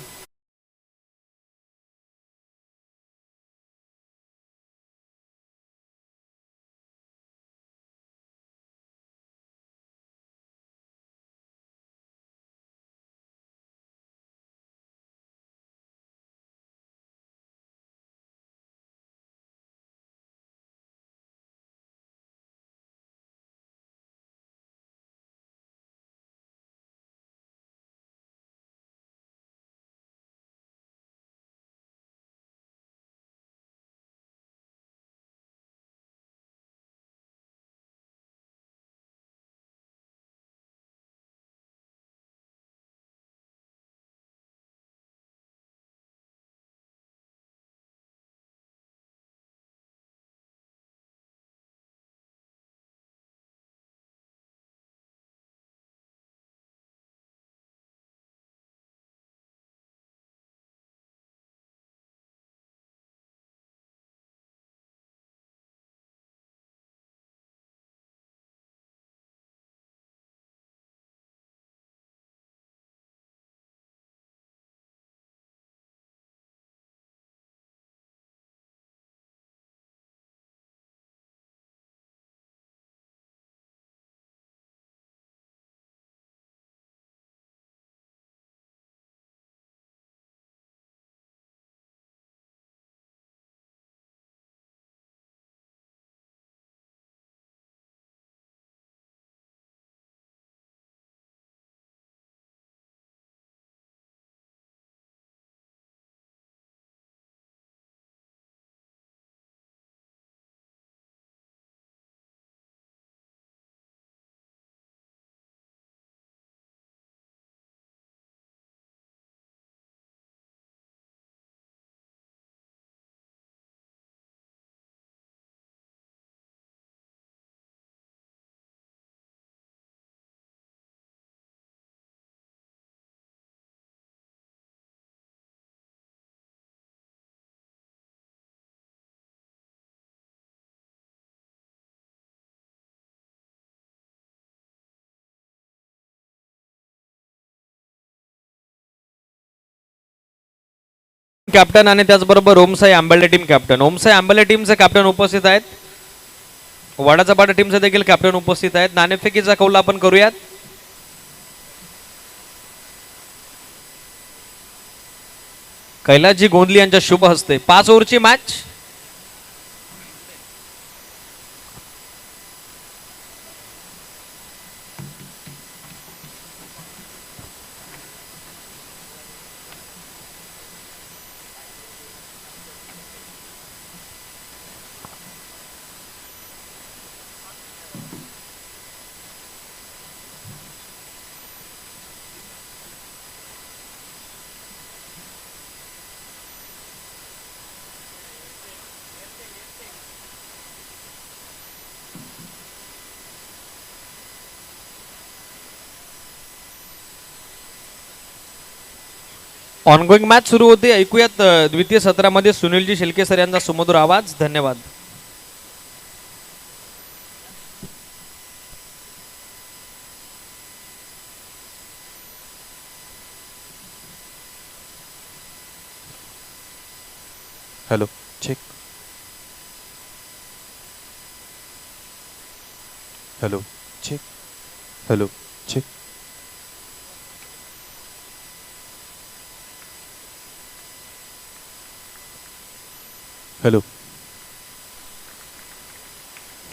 S1: कॅप्टन आणि त्याचबरोबर ओमसाई आंबेले टीम कॅप्टन. ओमसाई आंबेले टीमचे कॅप्टन उपस्थित आहेत. वाडाचा पाडा टीमचे देखील कॅप्टन उपस्थित आहेत. नाणेफेकीचा कौल आपण करूयात. कैलासजी गोंधली यांच्या शुभ हस्ते 5 ओव्हरची मॅच. ऑनगोइंग मॅच सुरू होते. ऐकूयात द्वितीय सत्रामध्ये सुनीलजी शेलके सर यांचा सुमधुर आवाज. धन्यवाद.
S2: Hello check. Hello check. Hello check. Hello.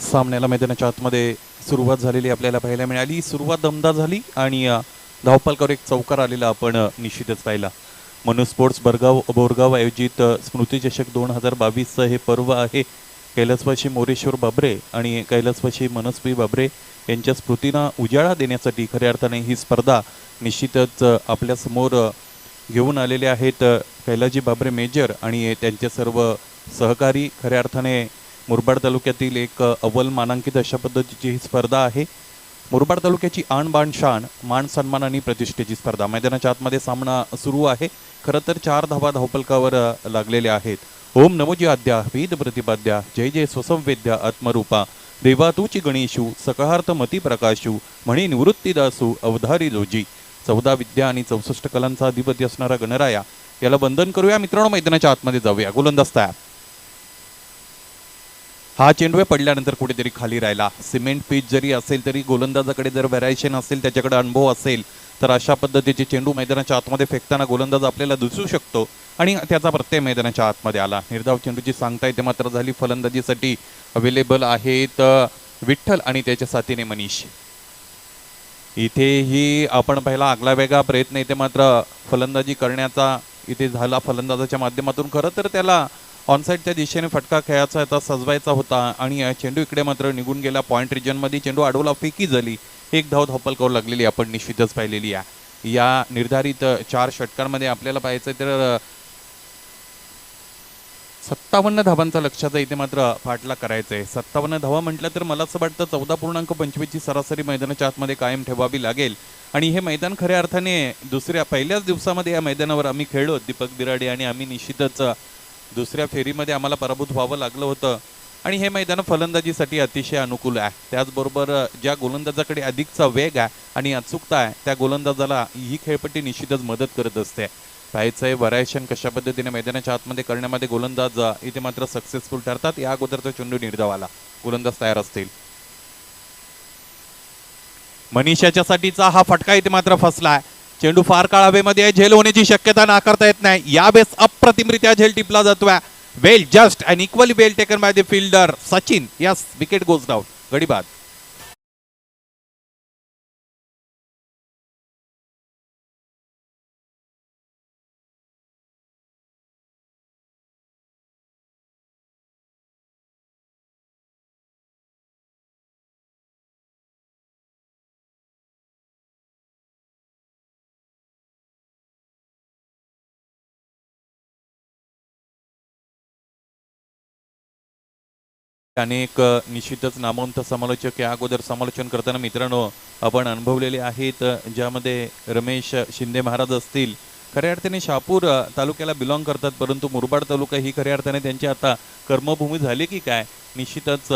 S2: सामन्याला मैदानाच्या आतमध्ये सुरुवात झालेली आपल्याला पाहायला मिळाली. सुरुवात दमदार झाली आणि धावपलकावर एक चौकार आलेला आपण निश्चितच पाहिला. मनु स्पोर्ट्स बोरगाव आयोजित स्मृती चषक 2022 हे पर्व आहे. कैलासवासी मोरेश्वर बाबरे आणि कैलासवासी मनस्वी बाबरे यांच्या स्मृतींना उजाळा देण्यासाठी खऱ्या अर्थाने ही स्पर्धा निश्चितच आपल्यासमोर घेऊन आलेले आहेत. कैलासजी बाबरे मेजर आणि त्यांचे सर्व सहकारी. खऱ्या अर्थाने मुरबाड तालुक्यातील एक अव्वल मानांकित अशा पद्धतीची ही स्पर्धा आहे. मुरबाड तालुक्याची आण बाण शान मान सन्मान आणि प्रतिष्ठेची स्पर्धा. मैदानाच्या आतमध्ये सामना सुरू आहे. खरं तर 4 धावा धावपलकावर लागलेल्या आहेत. ओम नमोजी आद्या वेद प्रतिपाद्या जय जय स्वसंवेद्या आत्मरूपा देवा तूची गणेशू सकळार्थ मती प्रकाशू म्हणे निवृत्तीदासू अवधारी लोजी. 14 विद्या आणि 64 कलांचा अधिपती असणारा गणराया याला वंदन करूया. मित्रांनो, मैदानाच्या आतमध्ये जाऊया. गोलंदाज तयार. हा चेंडू पडल्यानंतर कुठेतरी खाली राहिला. सिमेंट पिच जरी असेल तरी गोलंदाजाकडे जर व्हॅरायशन असेल, त्याच्याकडे अनुभव असेल तर अशा पद्धतीचे चेंडू मैदानाच्या आतमध्ये फेकताना गोलंदाज आपल्याला दिसू शकतो आणि त्याचा प्रत्यय मैदानाच्या आतमध्ये आला. निर्धाव चेंडूची सांगता येते मात्र झाली. फलंदाजीसाठी अवेलेबल आहेत विठ्ठल आणि त्याच्या साथीने मनीष. इथेही आपण पहिला आगला वेगळा प्रयत्न इथे मात्र फलंदाजी करण्याचा इथे झाला फलंदाजाच्या माध्यमातून. खरं तर त्याला ऑनसाईडच्या दिशेने फटका खेळायचा होता, सजवायचा होता आणि चेंडू इकडे मात्र निघून गेला. पॉईंट रिजनमध्ये चेंडू अडवला, फेकी झाली. 1 धाव धावपलकावर लागलेली आपण निश्चितच पाहिलेली आहे. या निर्धारित 4 षटकांमध्ये आपल्याला पाहायचं तर 57 धावांचा लक्ष्याचा इथे मात्र पाठलाग करायचा आहे. 57 धावा म्हटलं तर मला असं वाटतं 14.25 ची सरासरी मैदानाच्या आतमध्ये कायम ठेवावी लागेल. आणि हे मैदान खऱ्या अर्थाने पहिल्याच दिवसामध्ये या मैदानावर आम्ही खेळलो दीपक बिराडे आणि आम्ही निश्चितच दुसऱ्या फेरीमध्ये आम्हाला पराभूत व्हावं लागलं होतं. आणि हे मैदान फलंदाजीसाठी अतिशय अनुकूल आहे. त्याचबरोबर ज्या गोलंदाजाकडे अधिकचा वेग आहे आणि अचूकता आहे त्या गोलंदाजाला ही खेळपट्टी निश्चितच मदत करत असते. पाहायचं आहे व्हरायशन कशा पद्धतीने मैदानाच्या आतमध्ये करण्यामध्ये गोलंदाज इथे मात्र सक्सेसफुल ठरतात. या अगोदरचा चेंडू निर्धावाला. गोलंदाज तयार असतील. मनीष याच्यासाठीचा हा फटका इथे मात्र फसलाय. चेंडू फार काळ हवेमध्ये आहे. झेल होण्याची शक्यता नाकारता येत नाही. यावेळेस अप्रतिमरित्या झेल टिपला जातोय. Well just and equally well taken by the fielder Sachin. Yes, wicket goes down. गडी बाद. अनेक निश्चितच नामवंत समालोचक या अगोदर समालोचन करताना मित्रांनो आपण अनुभवलेले आहेत. ज्यामध्ये रमेश शिंदे महाराज असतील, खऱ्या अर्थाने शहापूर तालुक्याला बिलॉंग करतात, परंतु मुरबाड तालुका ही खऱ्या अर्थाने त्यांची आता कर्मभूमी झाली की काय. निश्चितच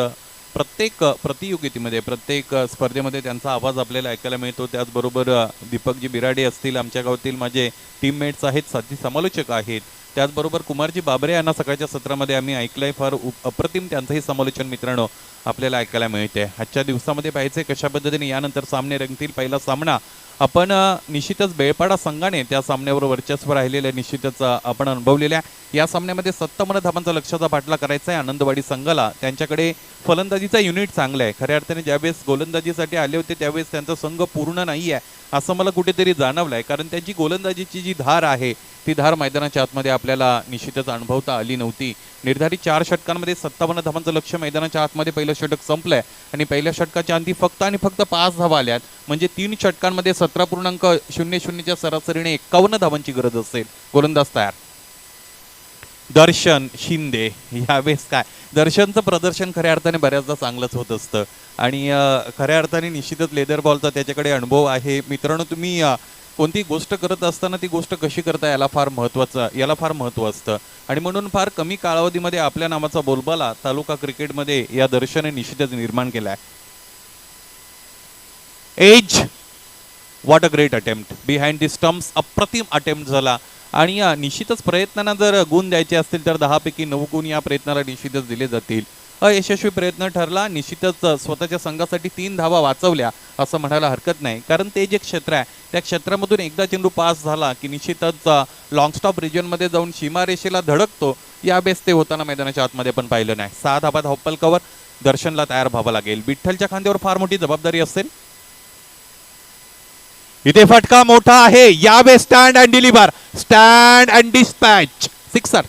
S2: प्रत्येक प्रतियोगितेमध्ये प्रत्येक स्पर्धेमध्ये त्यांचा आवाज आपल्याला ऐकायला मिळतो. त्याचबरोबर दीपकजी बिराडे असतील, आमच्या गावातील माझे टीममेट्स आहेत, साथी समालोचक आहेत, त्याचबरोबर कुमारजी बाबरे यांना सकाळच्या सत्रामध्ये आम्ही ऐकलंय, फार अप्रतिम त्यांचंही समालोचन मित्रांनो आपल्याला ऐकायला मिळते. आजच्या दिवसामध्ये पाहायचे कशा पद्धतीने यानंतर सामने रंगतील. पहिला सामना आपण निश्चितच बेळपाडा संघाने त्या सामन्यावर वर्चस्व राहिलेल्या निश्चितच आपण अनुभवलेल्या या सामन्यामध्ये 57 धावांचा लक्ष्याचा पाठला करायचा आहे आनंदवाडी संघाला. त्यांच्याकडे फलंदाजीचा युनिट चांगला आहे. खऱ्या अर्थाने ज्यावेळेस गोलंदाजीसाठी आले होते त्यावेळेस त्यांचा संघ पूर्ण नाही आहे असं मला कुठेतरी जाणवलं आहे, कारण त्यांची गोलंदाजीची जी धार आहे ती धार मैदानाच्या आतमध्ये आपल्याला निश्चितच अनुभवता आली नव्हती. निर्धारित 4 षटकांमध्ये 57 धावांचं लक्ष्य मैदानाच्या आतमध्ये पहिलं षटक संपलंय आणि पहिल्या षटकाच्या अंती फक्त आणि फक्त 5 धावा आल्यात. म्हणजे 3 षटकांमध्ये 17.00च्या सरासरीने 51 धावांची गरज असेल. गोलंदाज तयार. दर्शन शिंदे यावेळेस काय दर्शनचं प्रदर्शन खऱ्या अर्थाने बऱ्याचदा चांगलंच होत असतं आणि खऱ्या अर्थाने निश्चितच लेदर बॉलचा त्याच्याकडे अनुभव आहे. मित्रांनो, तुम्ही कोणती गोष्ट करत असताना ती गोष्ट कशी करता याला फार महत्त्व असतं आणि म्हणून फार कमी कालावधीमध्ये आपल्या नावाचा बोलबाला तालुका क्रिकेटमध्ये या दर्शने निश्चितच निर्माण केला आहे. As what a great attempt behind the stumps. अप्रतिम अटेम्प्ट झाला आणि निश्चितच प्रयत्नांना जर गुण द्यायचे असतील तर 10 पैकी 9 गुण या प्रयत्नाला निश्चितच दिले जातील. अयशस्वी प्रयत्न ठरला. निश्चितच स्वतःच्या संघासाठी 3 धावा वाचवल्या असं म्हणायला हरकत नाही, कारण ते जे क्षेत्र आहे त्या क्षेत्रामधून एकदा चेंडू पास झाला की निश्चितच लॉंग स्टॉप रिजनमध्ये जाऊन सीमारेषेला धडकतो. यावेळेस ते होताना मैदानाच्या आतमध्ये पण पाहिलं नाही. 6 धावा धावपल कवर. दर्शनला तयार व्हावं लागेल. विठ्ठलच्या खांद्यावर फार मोठी जबाबदारी असेल. इथे फटका मोठा आहे. यावेळेस stand and deliver, stand and dispatch. Sixer.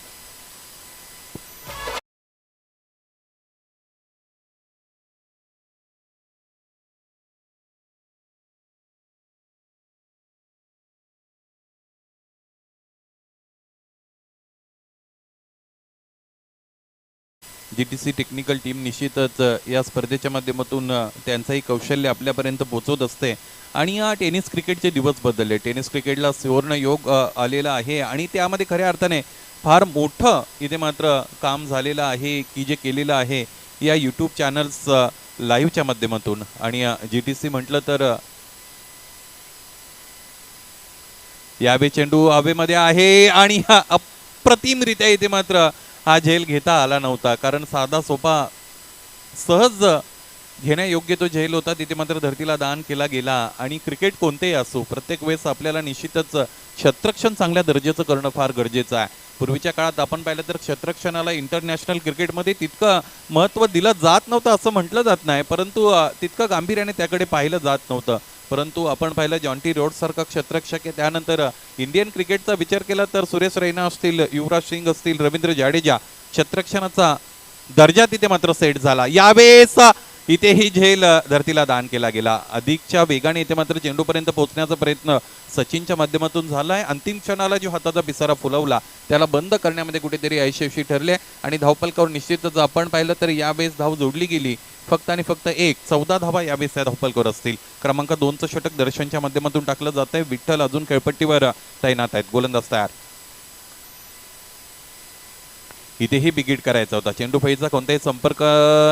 S2: GTC technical team निश्चितच या स्पर्धेच्या माध्यमातून त्यांचंही कौशल्य आपल्यापर्यंत पोहोचवत असते आणि टेनिस क्रिकेटचे दिवस बदलले. टेनिस क्रिकेटला सुवर्ण योग आलेला आहे आणि त्यामध्ये खऱ्या अर्थाने फार मोठं इथे मात्र काम झालेलं आहे की जे केलेलं आहे या यूट्यूब चॅनल्स लाईव्हच्या माध्यमातून. आणि GTC म्हटलं तर यावे चेंडू हवेमध्ये आहे आणि अप्रतिमरित्या इथे मात्र हा झेल घेता आला नव्हता, कारण साधा सोपा सहज घेण्यायोग्य तो झेल होता. तिथे मात्र धरतीला दान केला गेला. आणि क्रिकेट कोणतेही असो, प्रत्येक वेळेस आपल्याला निश्चितच क्षेत्ररक्षण चांगल्या दर्जाचं करणं फार गरजेचं आहे. पूर्वीच्या काळात आपण पाहिलं तर क्षेत्ररक्षणाला इंटरनॅशनल क्रिकेटमध्ये तितकं महत्त्व दिलं जात नव्हतं असं म्हटलं जात नाही, परंतु तितकं गांभीर्याने त्याकडे पाहिलं जात नव्हतं. परंतु आपण पाहिलं जॉन्टी रोड सारखा क्षेत्ररक्षक आहे. त्यानंतर इंडियन क्रिकेटचा विचार केला तर सुरेश रैना असतील, युवराज सिंग असतील, रवींद्र जाडेजा, क्षेत्ररक्षणाचा दर्जा तिथे मात्र सेट झाला. यावेळेस इथे ही झेल धरतीला दान केला गेला. अधिकच्या वेगाने इथे मात्र चेंडूपर्यंत पोहोचण्याचा प्रयत्न सचिनच्या माध्यमातून झालाय. अंतिम क्षणाला जो हाताचा पिसारा फुलवला त्याला बंद करण्यामध्ये कुठेतरी अयशस्वी ठरले आणि धावपलकावर निश्चितच आपण पाहिलं तर यावेळेस धाव जोडली गेली. फक्त आणि फक्त 14 धावा यावेळेस त्या धावपलकावर असतील. क्रमांक 2चं षटक दर्शनच्या माध्यमातून टाकलं जात आहे. विठ्ठल अजून खेळपट्टीवर तैनात आहेत. गोलंदाज तयार. इथेही बिगिट करायचा होता. चेंडू फळीचा कोणताही संपर्क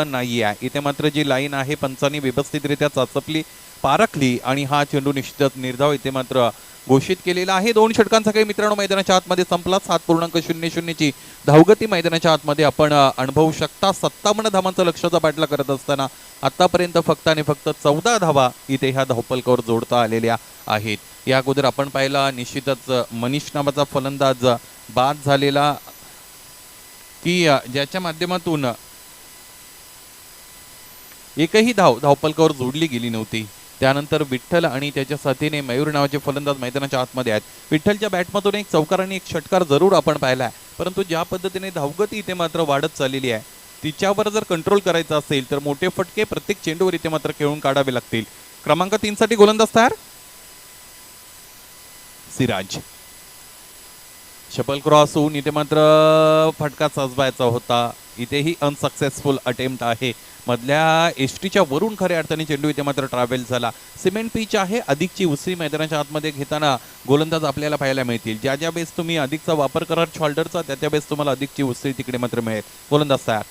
S2: नाही आहे. इथे मात्र जी लाईन आहे पंचांनी व्यवस्थितरित्या चाचपली, पारखली आणि हा चेंडू निश्चितच निर्धाव इथे मात्र घोषित केलेला आहे. 2 षटकांचा काही मित्रांनो मैदानाच्या आतमध्ये संपला. 7.00ची धावगती मैदानाच्या आतमध्ये आपण अनुभवू शकता. 57 धावांचा लक्ष्याचा पाठला करत असताना आतापर्यंत फक्त आणि फक्त 14 धावा इथे ह्या धावपलकावर जोडता आलेल्या आहेत. या अगोदर आपण पाहिला निश्चितच मनीष नावाचा फलंदाज बाद झालेला की ज्याच्या माध्यमातून एकही धावपलकावर जोडली गेली नव्हती. त्यानंतर विठ्ठल आणि त्याच्या साथीने मयूर नावाचे फलंदाज मैदानाच्या आतमध्ये आहेत. विठ्ठलच्या बॅटमधून एक चौकार आणि एक षटकार जरूर आपण पाहिला आहे, परंतु ज्या पद्धतीने धावगती इथे मात्र वाढत चाललेली आहे तिच्यावर जर कंट्रोल करायचा असेल तर मोठे फटके प्रत्येक चेंडूवर इथे मात्र खेळून काढावे लागतील. क्रमांक 3 साठी गोलंदाज तयार. सिराज. शपल क्रॉस होऊन इथे मात्र फटका साजवायचा होता. इथेही अनसक्सेसफुल अटेम्प्ट आहे. मधल्या एसटीच्या वरून खऱ्या अर्थाने चेंडू इथे मात्र ट्रॅव्हल झाला. सिमेंट पिच आहे. अधिकची उसळी मैदानाच्या आतमध्ये घेताना गोलंदाज आपल्याला पाहायला मिळतील. ज्या ज्या बेस तुम्ही अधिकचा वापर कराल शोल्डरचा त्या त्या बेस तुम्हाला अधिकची उसळी तिकडे मात्र मिळेल. गोलंदाज तयार.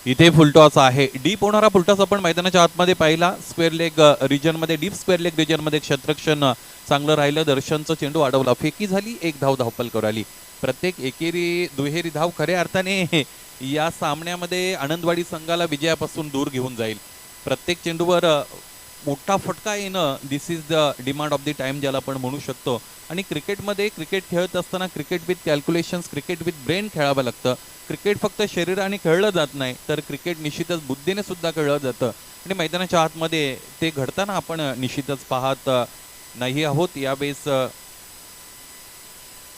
S2: इथे फुलटॉस आहे. डीप होणारा फुलटॉस आपण मैदानाच्या आतमध्ये पाहिला. स्क्वेअर लेग रिजनमध्ये, डीप स्क्वेअर लेग रिजनमध्ये क्षेत्ररक्षण चांगलं राहिलं. दर्शनचं चेंडू अडवला, फेकी झाली, एक धाव धावपलकर आली. प्रत्येक एकेरी दुहेरी धाव खऱ्या अर्थाने या सामन्यामध्ये आनंदवाडी संघाला विजयापासून दूर घेऊन जाईल. प्रत्येक चेंडूवर मोठा फटका येणं, this is the demand of the time ज्याला आपण म्हणू शकतो. आणि क्रिकेटमध्ये, क्रिकेट खेळत असताना cricket with calculations, cricket with brain खेळावं लागतं. क्रिकेट फक्त शरीराने खेळलं जात नाही, तर क्रिकेट निश्चितच बुद्धीने सुद्धा खेळलं जातं. आणि मैदानाच्या आतमध्ये ते घडताना आपण निश्चितच पाहत नाही आहोत. यावेळेस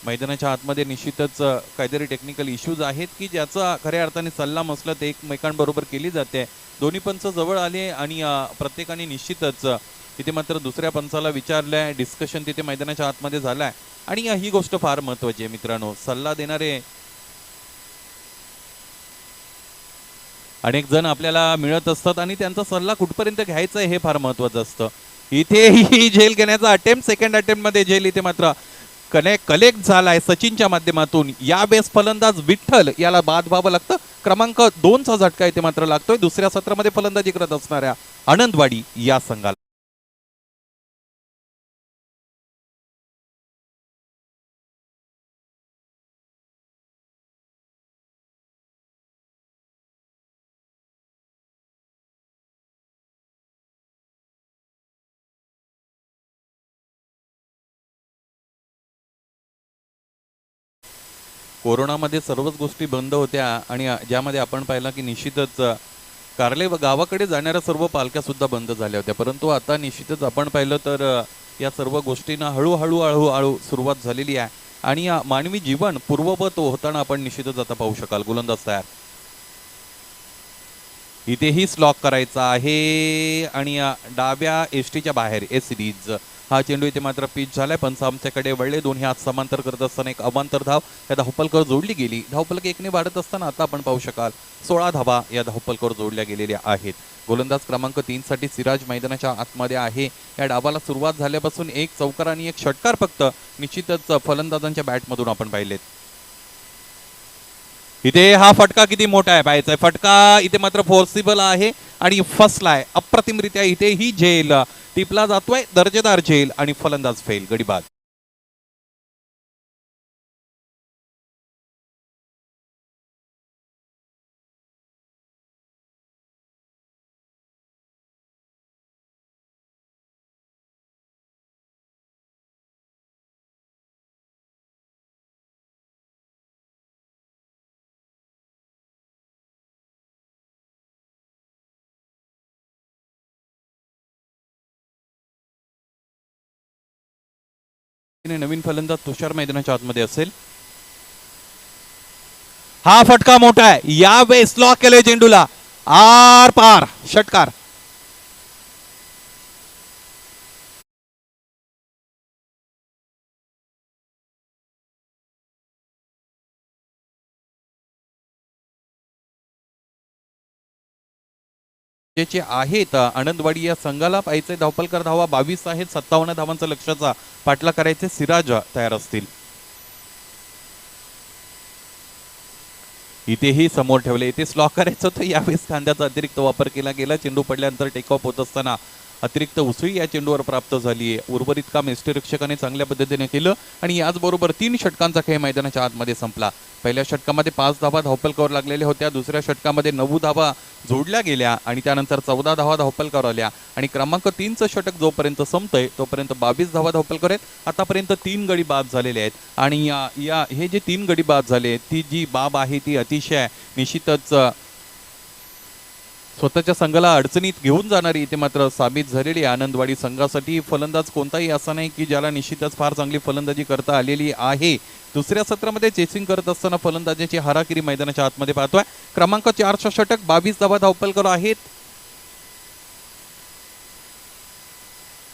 S2: मैदानाच्या आतमध्ये निश्चितच काहीतरी टेक्निकल इश्यूज आहेत की ज्याचा खऱ्या अर्थाने सल्ला मसलत एकमेकांबरोबर केली जाते. दोन्ही पंच जवळ आले आणि प्रत्येकाने निश्चितच तिथे मात्र दुसऱ्या पंचाला विचारलंय. डिस्कशन तिथे मैदानाच्या आतमध्ये झालाय आणि ही गोष्ट फार महत्वाची आहे मित्रांनो. सल्ला देणारे अनेक जण आपल्याला मिळत असतात आणि त्यांचा सल्ला कुठपर्यंत घ्यायचा आहे हे फार महत्वाचं असतं. इथे ही झेल घेण्याचा अटेम्प्ट, सेकंड अटेम्प्ट मध्ये झेल इथे मात्र कलेक्ट झालाय सचिनच्या माध्यमातून. या बेस फलंदाज विठ्ठल याला बाद व्हावं लागतं. क्रमांक 2चा झटका इथे मात्र लागतोय दुसऱ्या सत्रामध्ये फलंदाजी करत असणाऱ्या आनंदवाडी या संघाला. कोरोनामध्ये सर्वच गोष्टी बंद होत्या आणि ज्यामध्ये आपण पाहिलं की निश्चितच कारले गावाकडे जाणाऱ्या सर्व पालख्या सुद्धा बंद झाल्या होत्या. परंतु आता निश्चितच आपण पाहिलं तर या सर्व गोष्टींना हळूहळू सुरुवात झालेली आहे आणि मानवी जीवन पूर्ववत होताना आपण निश्चितच आता पाहू शकाल. गोलंदाज तयार, इथेही स्लॉक करायचा आहे आणि डाव्या एसटीच्या बाहेर एस सिरीज हा चेंडू इथे मात्र पिच झालाय. पंच आमच्याकडे वळले. दोन्ही हात समांतर करत असताना एक अवांतर धाव या धावपलकर जोडली गेली. धावपलक एकने वाढत असताना आता आपण पाहू शकाल 16 धावा या धावपलकर जोडल्या गेलेल्या आहेत. गोलंदाज क्रमांक 3 साठी सिराज मैदानाच्या आतमध्ये आहे. या डावाला सुरुवात झाल्यापासून एक चौकार आणि एक षटकार फक्त निश्चितच फलंदाजांच्या बॅटमधून आपण पाहिलेत. इथे हा फटका किती मोठा आहे पाहायचा आहे. फटका इथे मात्र फोर्सिबल आहे आणि फसलाय अप्रतिमरित्या. इथे ही झेल टिपला जातोय, दर्जेदार झेल आणि फलंदाज फेल, गडी बाद. नवीन फलंदाज तुषार मैदानाच्या आतमध्ये असेल. हा फटका मोठा आहे. यावेळेस लॉक केले चेंडूला आर पार, षटकार. जे आहेत आनंदवाडी या संघाला पाहिजे धावपलकर धावा 22 आहेत. 57 धावांचा लक्ष्याचा पाठला करायचे सिराज तयार असतील. इथेही समोर ठेवले. इथे स्लॉक करायचं होतं. यावेळेस खांद्याचा अतिरिक्त वापर केला गेला. चेंडू पडल्यानंतर टेक ऑफ होत असताना अतिरिक्त उसळी या चेंडूवर प्राप्त झाली आहे. उर्वरित काम यष्टीरक्षकाने चांगल्या पद्धतीने केलं आणि याचबरोबर 3 षटकांचा खेळ मैदानाच्या आतमध्ये संपला. पहिल्या षटकामध्ये 5 धावा धावपलकावर लागलेल्या होत्या. दुसऱ्या षटकामध्ये 9 धावा जोडल्या गेल्या आणि त्यानंतर 14 धावा धावपलकावर आल्या आणि क्रमांक 3चं षटक जोपर्यंत संपतंय तोपर्यंत 22 धावा धावपलकर आहेत. आतापर्यंत 3 गडी बाद झालेले आहेत आणि हे जे 3 गडी बाद झाले ती जी बाब आहे ती अतिशय निश्चितच स्वतःच्या संघाला अडचणीत घेऊन जाणारी इथे मात्र साबित झालेली आनंदवाडी संघासाठी. फलंदाज कोणताही असा नाही की ज्याला निश्चितच फार चांगली फलंदाजी करता आलेली आहे. दुसऱ्या सत्रामध्ये चेसिंग करत असताना फलंदाजाची हाराकिरी मैदानाच्या आतमध्ये पाहतोय. क्रमांक 4चं षटक 22 धावा धावपलकर आहेत.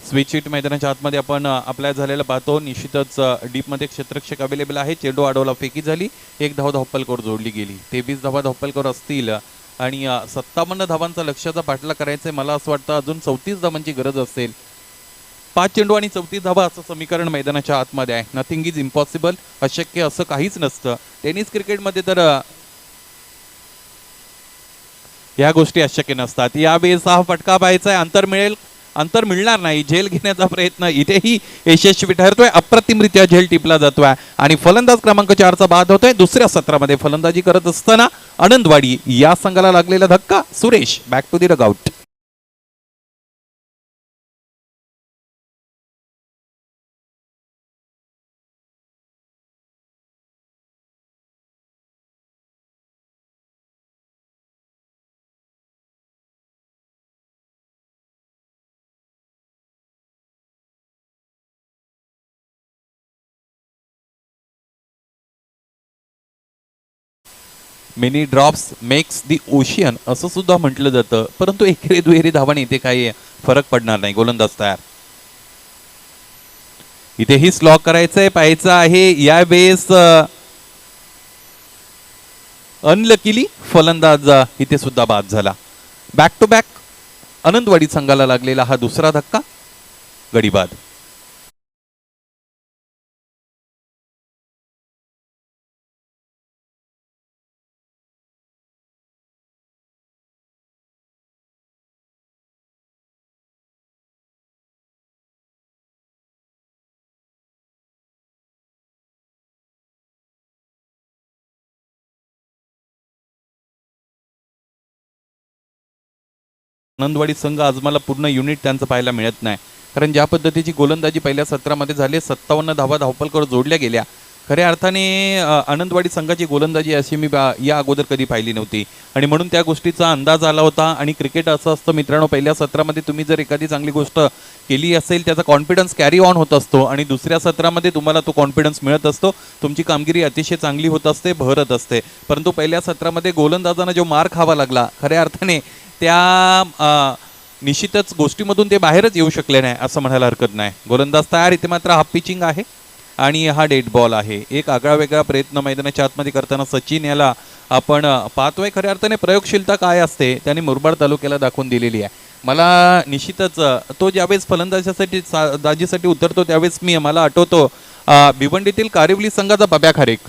S2: स्विच हिट मैदानाच्या आतमध्ये आपण अप्लाय झालेलं पाहतो. निश्चितच डीपमध्ये क्षेत्ररक्षक अवेलेबल आहे. चेंडू अडवला, फेकी झाली, एक धाव धावपलकर जोडली गेली. 23 धावा धावपलकर असतील आणि 57 धावांचा लक्ष्याचा पाठला करायचा आहे. मला असं वाटतं अजून 34 धावांची गरज असेल. 5 चेंडू आणि 34 धावा असं समीकरण मैदानाच्या आतमध्ये आहे. नथिंग इज इम्पॉसिबल, अशक्य असं काहीच नसतं. टेनिस क्रिकेटमध्ये तर या गोष्टी अशक्य नसतात. यावेळेस हा फटका पाहायचा आहे, अंतर मिळणार नाही. झेल घेण्याचा प्रयत्न इथेही यशस्वी ठरतोय. अप्रतिमरित्या झेल टिपला जातोय आणि फलंदाज क्रमांक 4चा बाद होतोय. दुसऱ्या सत्रामध्ये फलंदाजी करत असताना आनंदवाडी या संघाला लागलेला धक्का. Suresh back to the dugout. Many drops makes the ocean असं सुद्धा म्हटलं जातं, परंतु एकेरी दुहेरी धावाने इथे काही फरक पडणार नाही. गोलंदाज तयार. इथेही स्लॉक करायचंय, पाहायचं आहे. यावेळेस अनलकीली फलंदाज इथे सुद्धा बाद झाला. बॅक टू बॅक आनंदवाडी संघाला लागलेला हा दुसरा धक्का. गडी बाद. आनंदवाडी संघ आज मला पूर्ण युनिट त्यांचं पाहायला मिळत नाही, कारण ज्या पद्धतीची गोलंदाजी पहिल्या सत्रामध्ये झाली, 57 धावा धावपलकर जोडल्या गेल्या. खऱ्या अर्थाने आनंदवाडी संघाची गोलंदाजी अशी मी या अगोदर कधी पाहिली नव्हती आणि म्हणून त्या गोष्टीचा अंदाज आला होता. आणि क्रिकेट असं असतं मित्रांनो, पहिल्या सत्रामध्ये तुम्ही जर एखादी चांगली गोष्ट केली असेल त्याचा कॉन्फिडन्स कॅरी ऑन होत असतो आणि दुसऱ्या सत्रामध्ये तुम्हाला तो कॉन्फिडन्स मिळत असतो. तुमची कामगिरी अतिशय चांगली होत असते, बहरत असते. परंतु पहिल्या सत्रामध्ये गोलंदाजांना जो मार खावा लागला, खऱ्या अर्थाने त्या निश्चितच गोष्टीमधून ते बाहेरच येऊ शकले नाही असं म्हणायला हरकत नाही. गोलंदाज तयार. इथे मात्र हाफ पिचिंग आहे आणि हा डेड बॉल आहे. एक आगळा वेगळा प्रयत्न मैदानाच्या आतमध्ये करताना सचिन याला आपण पाहतोय. खऱ्या अर्थाने प्रयोगशीलता काय असते त्यांनी मुरबाड तालुक्याला दाखवून दिलेली आहे. मला निश्चितच तो ज्यावेळेस फलंदाजीसाठी उतरतो त्यावेळेस मला आठवतो भिवंडीतील कारिवली संघाचा बब्या खारेक.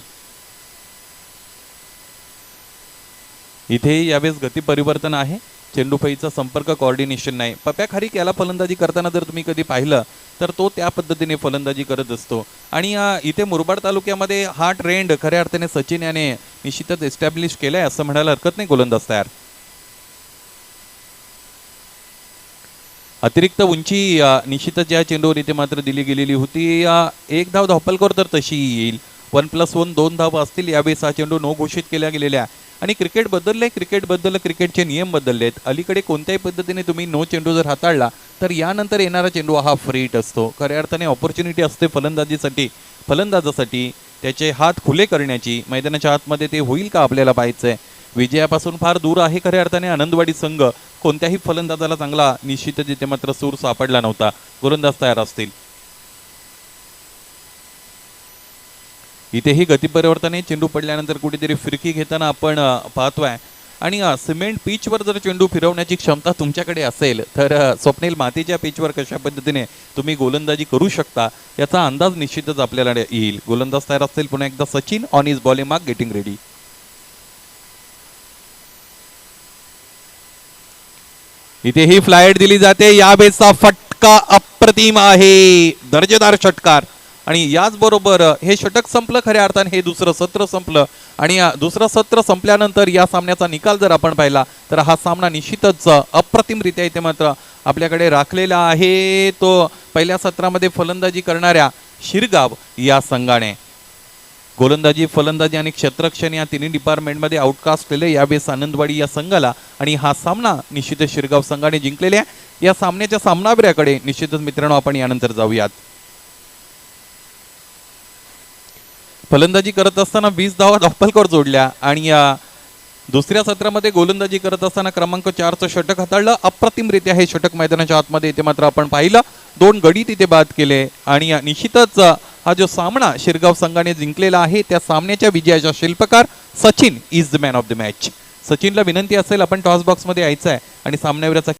S2: इथे यावेळेस गती परिवर्तन आहे. चेंडूफळीचा संपर्क कोऑर्डिनेशन नाही. पप्या खारीक याला फलंदाजी करताना जर तुम्ही कधी पाहिलं तर तो त्या पद्धतीने फलंदाजी करत असतो. आणि इथे मुरबाड तालुक्यामध्ये हा ट्रेंड खऱ्या अर्थाने सचिन याने निश्चितच एस्टॅब्लिश केलाय असं म्हणायला हरकत नाही. गोलंदाज तयार. अतिरिक्त उंची निश्चितच या चेंडूवर इथे मात्र दिली गेलेली होती. एक धाव धावपलकर तर तशी येईल. 1+1 2 धावा असतील. यावेळेस हा चेंडू नो घोषित केला गेलेला आणि क्रिकेट बदलले. क्रिकेटचे नियम बदललेत. अलीकडे कोणत्याही पद्धतीने तुम्ही नो चेंडू जर हाताळला तर यानंतर येणारा चेंडू हा फ्रीट असतो. खऱ्या अर्थाने ऑपॉर्च्युनिटी असते फलंदाजासाठी त्याचे हात खुले करण्याची. मैदानाच्या आतमध्ये ते होईल का आपल्याला पाहायचंय. विजयापासून फार दूर आहे खऱ्या अर्थाने आनंदवाडी संघ. कोणत्याही फलंदाजाला चांगला निश्चितच इथे मात्र सूर सापडला नव्हता. गोलंदाज तयार असतील. इथेही गती परिवर्तने. चेंडू पडल्यानंतर कुठेतरी फिरकी घेताना आपण पाहतोय. आणि सिमेंट पिचवर जर चेंडू फिरवण्याची क्षमता तुमच्याकडे असेल तर स्वप्नील मातीच्या पिचवर कशा पद्धतीने तुम्ही गोलंदाजी करू शकता याचा अंदाज निश्चितच आपल्याला येईल. गोलंदाज तयार असतील. पुन्हा एकदा Sachin on is bowling mark getting ready. इथेही फ्लाईट दिली जाते. यावेळेसचा फटका अप्रतिम आहे. दर्जेदार षटकार. आणि याचबरोबर हे षटक संपलं. खऱ्या अर्थाने हे दुसरं सत्र संपलं. आणि दुसरं सत्र संपल्यानंतर या सामन्याचा निकाल जर आपण पाहिला तर हा सामना निश्चितच अप्रतिमरित्या इथे मात्र आपल्याकडे राखलेला आहे. तो पहिल्या सत्रामध्ये फलंदाजी करणाऱ्या शिरगाव या संघाने गोलंदाजी, फलंदाजी आणि क्षेत्ररक्षण या तिन्ही डिपार्टमेंटमध्ये आउटकास्ट केले यावेळेस आनंदवाडी या संघाला. आणि हा सामना निश्चितच शिरगाव संघाने जिंकलेला आहे. या सामन्याच्या सामनावीराकडे निश्चितच मित्रांनो आपण यानंतर जाऊयात. फलंदाजी करत असताना 20 धावा धावपलकर जोडल्या आणि दुसऱ्या सत्रामध्ये गोलंदाजी करत असताना क्रमांक 4चं षटक हाताळलं. अप्रतिमरित्या हे षटक मैदानाच्या आतमध्ये इथे मात्र आपण पाहिलं. 2 गडी तिथे बाद केले. आणि निश्चितच हा जो सामना शिरगाव संघाने जिंकलेला आहे त्या सामन्याच्या विजयाचा शिल्पकार Sachin is the man of the match. सचिनला विनंती असेल आपण टॉस बॉक्समध्ये यायचं आहे आणि सामन्यावीराचा